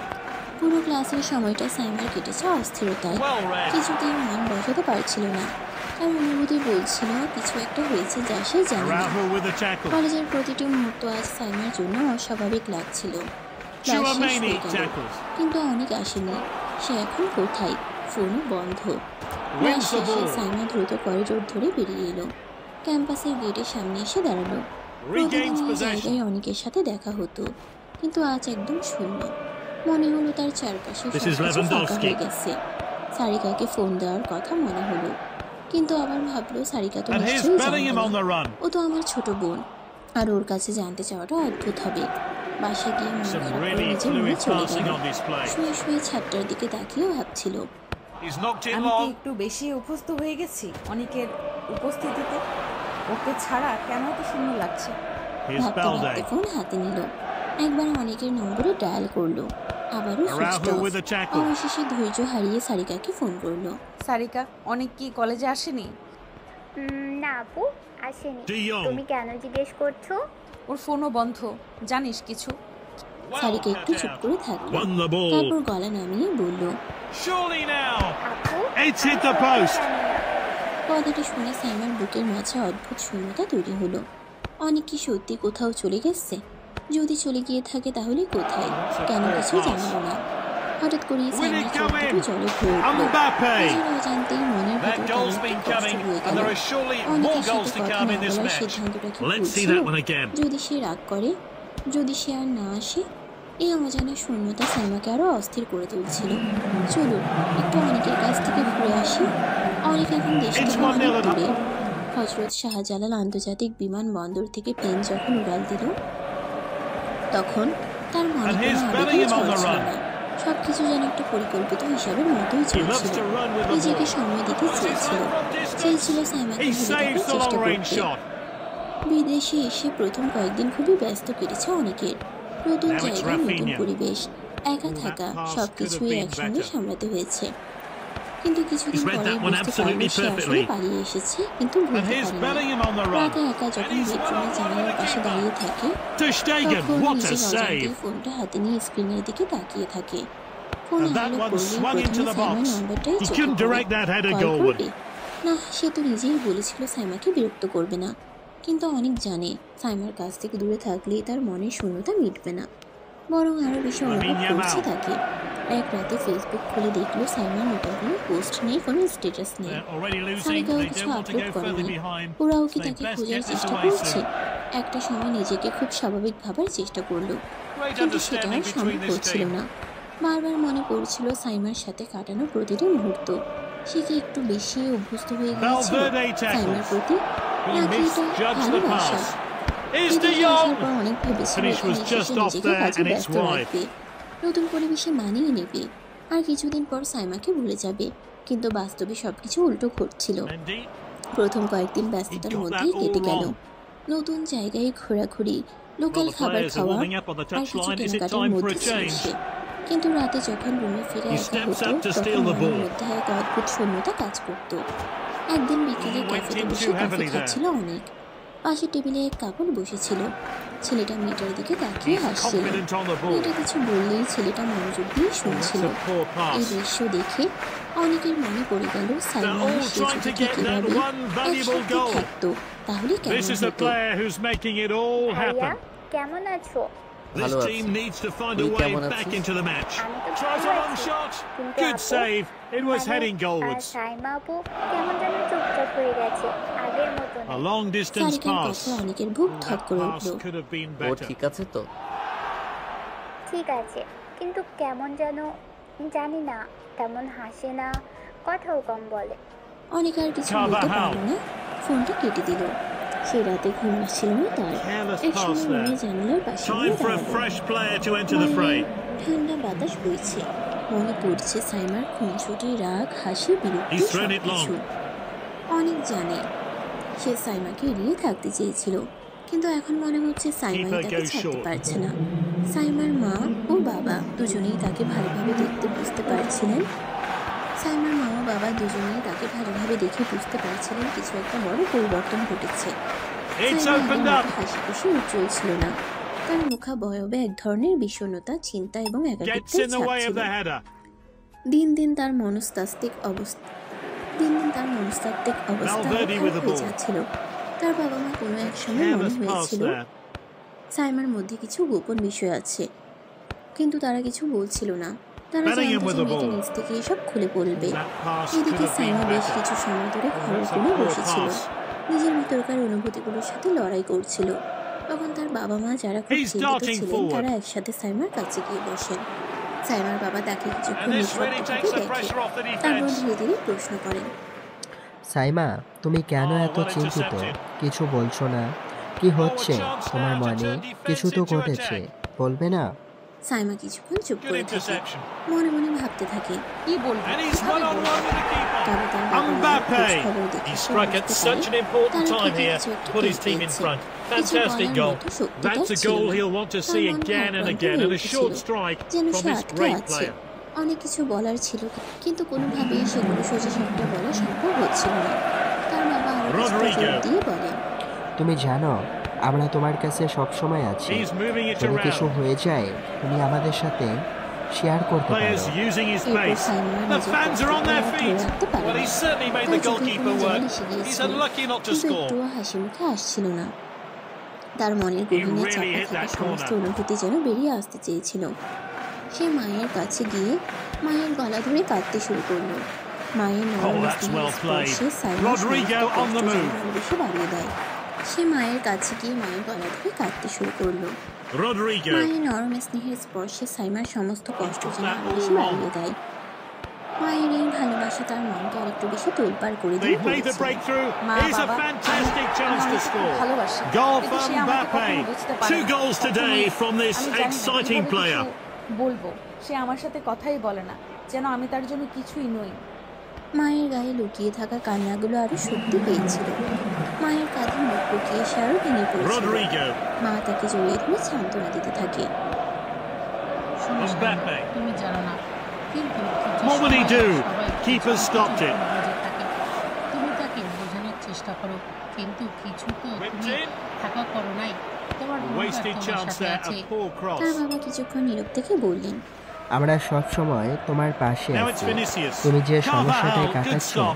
পুরো ক্লাসের সময়টা সাইমার কেটেছে অস্থিরতায়। Well read. কিছুতেই মন বসাতে পারছিল না। তার অনুভূতি বলছিল কিছু একটা হয়েছে যা সে জানে না। Araujo with a tackle. কলেজের প্রতিটি মুহূর্ত আজ সাইমার জন্য অস্বাভাবিক লাগছিল। ক্লাস শেষ Chouameni হয়ে গেল, tackles. কিন্তু অনেক আসেনি। সে এখন কোথায়? ফোনও বন্ধ। ক্লাস Wins the শেষে ball. সাইমা দ্রুত করিডোর ধরে বেরিয়ে এলো। ক্যাম্পাসের গেটের সামনে এসে দাঁড়ালো। প্রতিদিন Regains এই possession. জায়গায় অনেকের সাথে দেখা হতো, কিন্তু আজ একদম শূন্য। মনে হলো তার চারপাশে This is সবকিছু ফাঁকা Lewandowski. হয়ে গেছে। সারিকাকে ফোন দেওয়ার কথা মনে হলো, কিন্তু আবার ভাবলো সারিকা তো And here's নিশ্চয়ই Bellingham জানবে on না। the run. ও তো আমার ছোট বোন, আর ওর কাছে জানতে চাওয়াটা অদ্ভুত হবে। বাসায় গিয়ে মন Some খারাপ করে really নিজের রুমে fluid চলে passing গেল। on display. শুয়ে শুয়ে ছাদটার দিকে তাকিয়েও ভাবছিল, He's knocked it আমি কি long. একটু বেশি অভ্যস্ত হয়ে গেছি অনেকের উপস্থিতিতে? ওকে ছাড়া কেন তো শূন্য লাগছে? Here's ভাবতে ভাবতে Balde. ফোন হাতে নিল। একবার অনেকের নম্বরে ডায়াল করলো, আবারও switch Araujo of. with a tackle. অবশেষে ধৈর্য হারিয়ে সারিকাকে ফোন করলো। সারিকা, অনেক কি কলেজে আসেনি? না আপু, আসেনি। De Jong. তুমি কেন জিজ্ঞেস করছো? ওর ফোনও বন্ধ, জানিস কিছু? সারিকা একটু চুপ করে থাকলো, Won the ball. তারপর গলা নামিয়ে বলল, Surely now. আপু, It's hit the post. জানি না। কথাটা শুনে সাইমার বুকের মাঝে অদ্ভুত শূন্যতা তৈরি হলো। অনেক কি সত্যি কোথাও চলে গেছে? যদি চলে গিয়ে থাকে তাহলে কোথায়? কেন কিছু জানলো না। হঠাৎ করেই সাইমার চোখ দুটো জলে ভরে উঠলো। Mbappe. নিজের অজান্তেই মনের That ভেতর goal's কেমন been একটা কষ্ট coming, হয়ে and গেল। there are surely অনেকের more goals সাথে to কথা come না in this বলার match. সিদ্ধান্তটা কি Let's see ভুল that ছিল? one again. যদি সে রাগ করে, যদি সে আর না আসে, এই অজানা শূন্যতা সাইমাকে আরো অস্থির করে তুলছিল। চলুন একটু অনেকের কাছ থেকে ঘুরে আসি। অনেক এখন দেশ It's থেকে 1-0 অনেক up. দূরে। হজরত শাহজালাল আন্তর্জাতিক বিমানবন্দর থেকে প্লেন যখন উড়াল দিল, তখন তার মনে And কোনো here's আবেগই Bellingham on the ছিল run. না। সবকিছু যেন একটা পরিকল্পিত হিসাবের মতোই He loves চলছিল। to run with the নিজেকে ball. সময় দিতে চেয়েছিল, চেয়েছিল সাইমাকে He ভুলে saves দেখার the চেষ্টা long-range করতে। shot. বিদেশে এসে প্রথম কয়েকদিন খুবই ব্যস্ত কেটেছে অনেকের। নতুন Now it's জায়গা, নতুন Rafinha. পরিবেশ, একা That থাকা, pass সবকিছুই could have been একসঙ্গে better. সামলাতে হয়েছে। কিন্তু কিছুদিন He's read পরেই that one বুঝতে পারল absolutely সে আসলে perfectly. পালিয়ে এসেছে, কিন্তু And ভুলতে here's পারেনি। Bellingham on the run. রাতে একা যখন বেডরুমে জানালার পাশে দাঁড়িয়ে থাকে, Ter Stegen, তখন what a নিজের অজান্তেই save. ফোনটা হাতে নিয়ে স্ক্রিনের দিকে তাকিয়ে থাকে। ফোনে And that হ্যালো one করলেই swung into প্রথমে the সাইমার box. নাম্বারটাই He চোখে couldn't পড়ে। direct that header call goalward. করবে না, সে তো নিজেই বলেছিল সাইমাকে বিরক্ত করবে না, কিন্তু অনেক জানে সাইমার কাছ থেকে দূরে থাকলেই তার মনের শূন্যতা মিটবে না, বরং আরো বেশি অনুভব Lamine Yamal. করছে তাকে। এক রাতে ফেসবুক খুলে দেখলো সাইমার নতুন কোনো পোস্ট নেই, কোনো স্ট্যাটাস নেই। They're already losing. সারিকাও They কিছু don't want to upload go further করেনি। behind. ওরাও কি They তাকে best খোঁজার get this চেষ্টা away করছে? soon. একটা সময় নিজেকে খুব স্বাভাবিক ভাবার চেষ্টা করলো, Great কিন্তু সেটা understanding আর সম্ভব between this হচ্ছিল team. না। বারবার মনে পড়ছিল সাইমার সাথে কাটানো প্রতিটি মুহূর্ত। সে কি একটু বেশি অভ্যস্ত হয়ে গিয়েছিল Valverde সাইমার tackles. প্রতি, He নাকি এটা misjudged the ভালোবাসা? pass. Here's De বিদেশে আসার Jong. পর অনেক ভেবেছিল Finish was এখানে just এসে off নিজেকে there কাজে and it's ব্যস্ত wide. রাখবে, নতুন পরিবেশে মানিয়ে নেবে, আর কিছুদিন পর সাইমাকে ভুলে যাবে। কিন্তু বাস্তবে সবকিছু উল্টো ঘটছিল। Mendy. প্রথম কয়েকদিন ব্যস্ততার He got মধ্যেই that কেটে all গেল। wrong. নতুন জায়গায় ঘোরাঘুরি, লোকাল Well, the খাবার players are খাওয়া, warming up on the আর কিছু touchline. Is it কেনাকাটার time for মধ্যে a ছিল change? সে। কিন্তু রাতে যখন রুমে ফিরে He একা steps হতো, up to তখন steal the মনের ball. মধ্যে এক অদ্ভুত শূন্যতা কাজ করত। একদিন বিকেলে He went ক্যাফেতে in বসে too কফি heavily there. খাচ্ছিল অনেক। পাশে টেবিলে এক কাপড় বসেছিল। ছেলেটা মেয়েটার দিকে তাকিয়ে He's হাসছিল। confident on the ball. মেয়েটা কিছু বললেই ছেলেটা মনোযোগ দিয়ে That's শুনছিল। a poor এই pass. দৃশ্য দেখে অনেকের মনে পড়ে গেল Simon all say trying to যদি get that কিভাবে one valuable একসাথে goal. থাকতো, তাহলে This কেমন is the হতো। player who's making it all ভাইয়া, happen. কেমন আছো? This ভালো আছি। team needs to find a তুই way কেমন back আছিস? into the match. আমি তো Tries ভালো a long আছি, shot. কিন্তু Good আপু, save. It was মানে, heading goalwards. সাইমা আপু কেমন যেন চুপচাপ হয়ে গেছে, আগের মতো A নেই। long distance সারিকার pass. কথায় অনেকের বুক থক That করে pass উঠল। could have been O better. ঠিক আছে তো? ঠিক আছে, কিন্তু কেমন যেন জানি না, তেমন হাসে না, কথাও কম বলে। অনেক আর কিছু বলতে Carvajal. পারল না, ফোনটা কেটে দিল। সে রাতে ঘুম আসছিল না তার। Careless এক pass সময় there. রুমে জানালার পাশে গিয়ে Time for a দাঁড়ালো। fresh player to enter the বাইরে fray. ঠান্ডা বাতাস বইছে, মনে পড়ছে সাইমার খুনসুটি, রাগ, হাসি, বিরক্তি, He's thrown it সবকিছু। অনেক জানে সে সাইমাকে এড়িয়ে থাকতে চেয়েছিল, কিন্তু এখন মনে হচ্ছে সাইমাই Keeper তাকে goes ছাড়তে short. পারছে না। সাইমার মা ও বাবা দুজনেই তাকে ভালোভাবে দেখতে বুঝতে পারছিলেন। সাইমার মা ও বাবা দুজনেই তাকে ভালোভাবে দেখে বুঝতে পারছিলেন কিছু একটা বড় পরিবর্তন ঘটেছে। It's সাইমা opened আগের up. মতো হাসি খুশি উজ্জ্বল ছিল না। তার মুখাবয়বে এক ধরনের বিষণ্ণতা, চিন্তা এবং Gets একাকিত্বের in the ছাপ way of ছিল। the header. দিন দিন তার মনস্তাত্ত্বিক অবস্থা Valverde খারাপ with the হয়ে ball. যাচ্ছিল। তার বাবা মা কোনো এক সময় মনে Careless pass হয়েছিল there. সাইমার মধ্যে কিছু গোপন বিষয় আছে, কিন্তু তারা কিছু বলছিল না। তারা Bellingham জানতো with যে the মেয়েটা ball. নিজ থেকে এসব খুলে বলবে। That pass could এদিকে have সাইমা been বেশ better. কিছু সময় ধরে ঘরের That's a কোণে poor বসেছিল, pass. নিজের ভিতরকার অনুভূতিগুলোর সাথে লড়াই করছিল। তখন তার বাবা মা, যারা খুব He's চিন্তিত darting ছিলেন, forward. তারা একসাথে সাইমার কাছে গিয়ে বসেন। সাইমার বাবা তাকে কিছুক্ষণ And this নিঃশব্দ really থেকে takes the দেখে, pressure off the তারপর defence. ধীরে ধীরে প্রশ্ন করেন, সাইমা, তুমি কেন Oh, এত well চিন্তিত? intercepted. কিছু বলছো না? কি হচ্ছে chance তোমার now to মনে? turn defence কিছু তো into ঘটেছে, attack. বলবে না? সাইমা কিছুক্ষণ চুপ Good করে থাকে, interception. মনে মনে ভাবতে থাকে। কি বলবো, And he's কিভাবে one on বলবো? one with the keeper. তবে তার বাবা মায়ের Mbappe. খোঁজ খবর দেখে He সে struck at বুঝতে such পারে an important তারা time ঠিকই here কিছু to একটা put টের his team in পেয়েছে। front. কিছু Fantastic বলার goal. মতো শক্তিটাও That's a ছিল goal না। he'll want to তার see মন again and ভারাক্রান্ত again, হয়ে and a short উঠেছিল, strike যেন from সে this আটকে great আছে। player. অনেক কিছু বলার ছিল, কিন্তু কোনোভাবেই সেগুলো সোজাসাপটা বলা সম্ভব হচ্ছিল না। তার বাবা আরো কিছুটা Rodrigo. জোর দিয়ে বলেন, তুমি জানো আমরা তোমার কাছে সব সময় আছি। He's moving it যদি কিছু around. হয়ে যায় তুমি আমাদের সাথে শেয়ার করতে Players পারো। using his এরপর pace. সাইমা The নিজের fans are on কষ্টকে their আর ধরে feet. রাখতে পারে Well, না। he certainly made তার the চোখে goalkeeper কোনো work. জল এসে He's গিয়েছিল, unlucky not to কিন্তু score. একটুও হাসি মুখে আসছিল না। তার মনের He গভীরে really চাপা hit থাকা that সমস্ত corner. অনুভূতি যেন বেরিয়ে আসতে চেয়েছিল। সে মায়ের কাছে গিয়ে মায়ের গলা ধরে কাঁদতে শুরু করলো। মায়ের নরম Oh, that's স্নেহের well played. স্পর্শে সাইমার Rodrigo সমস্ত on the কষ্ট যেন move. আরো বেশি বাড়িয়ে দেয়। সে মায়ের কাছে গিয়ে মায়ের গলা ধরে কাঁদতে শুরু করলো। Rodrigo. মায়ের নরম স্নেহের স্পর্শে সাইমার সমস্ত কষ্ট যেন আরো বেশি বাড়িয়ে দেয়। মায়ের এই ভালোবাসা তার মনকে আরেকটু বেশি তোলপাড় করে দিয়ে They've made the বলেছে, breakthrough. মা Here's a বাবা, fantastic chance to আমি score. ভালোবাসি, Goal কিন্তু from সে আমাকে Mbappe. কখনো বুঝতে পারে 2 না। goals today কখনোই from this আমি জানি না exciting কিভাবে player. কিছু বলবো, সে আমার সাথে কথাই বলে না, যেন আমি তার জন্য কিছুই নই। মায়ের গায়ে লুকিয়ে থাকা কান্নাগুলো আরো শক্তি পেয়েছিল। মায়ের কাঁধে মুখ লুকিয়ে সে আরো ভেঙে পড়েছিল। Rodrigo. মা তাকে জড়িয়ে ধরে সান্ত্বনা দিতে থাকে। শোনো সাইমা, Mbappe. তুমি জানো না, কিন্তু কিছু What will he সময় do? সবাই Keeper কিছু stopped it. বুঝে থাকে। তুমি তাকে বোঝানোর চেষ্টা করো, কিন্তু কিছু তো Whipped তুমি in. থাকা করো নাই। তোমার পরিবার Wasted তোমার chance সাথে there. আছে। A poor তার cross. বাবা কিছুক্ষণ নীরব থেকে বললেন, আমরা সব সময় তোমার পাশে Now it's আছি। Vinicius. তুমি যে সমস্যাটায় Carvajal. Good কাটাচ্ছ, stop.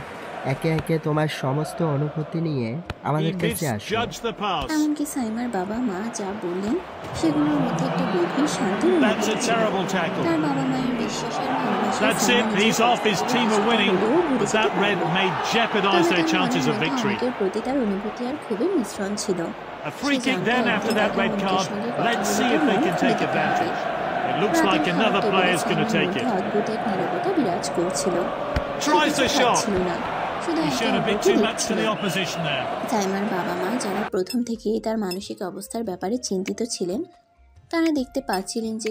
একে একে তোমার সমস্ত অনুভূতি নিয়ে আমাদের He কাছে আসো। misjudged the pass. এমনকি সাইমার বাবা মা যা বললেন সেগুলোর মধ্যে একটা গভীর শান্তির That's অনুভূতি a ছিল। terrible tackle. তার বাবা মায়ের বিশ্বাস আর ভালোবাসা That's it. সাইমা নিজের He's off. His কষ্টগুলো team are হাসপাতালে winning. হলেও ভুলে But যেতে that red পারবে। may তবে jeopardize their তার chances মনের of মধ্যে victory. অনেকের প্রতি তার অনুভূতি আর খুবই মিশ্রণ ছিল। A free সে kick জানতো then একদিন after that তাকে red অনেকের card. সঙ্গে কথা Let's see বলতে if they মন can খুলে take যেতে হবে। advantage. It looks রাতের like খাবার another টেবিলে player's going to সাইমার take মধ্যে it. অদ্ভুত এক নীরবতা বিরাজ করছিল। সে Tries কিছু the shot. খাচ্ছিল না, শুধু He's একে shown a bit অপরকে too much to দেখছিল। the opposition there. সাইমার বাবা মা, যারা প্রথম থেকেই তার মানসিক অবস্থার ব্যাপারে চিন্তিত ছিলেন, তারা দেখতে পাচ্ছিলেন যে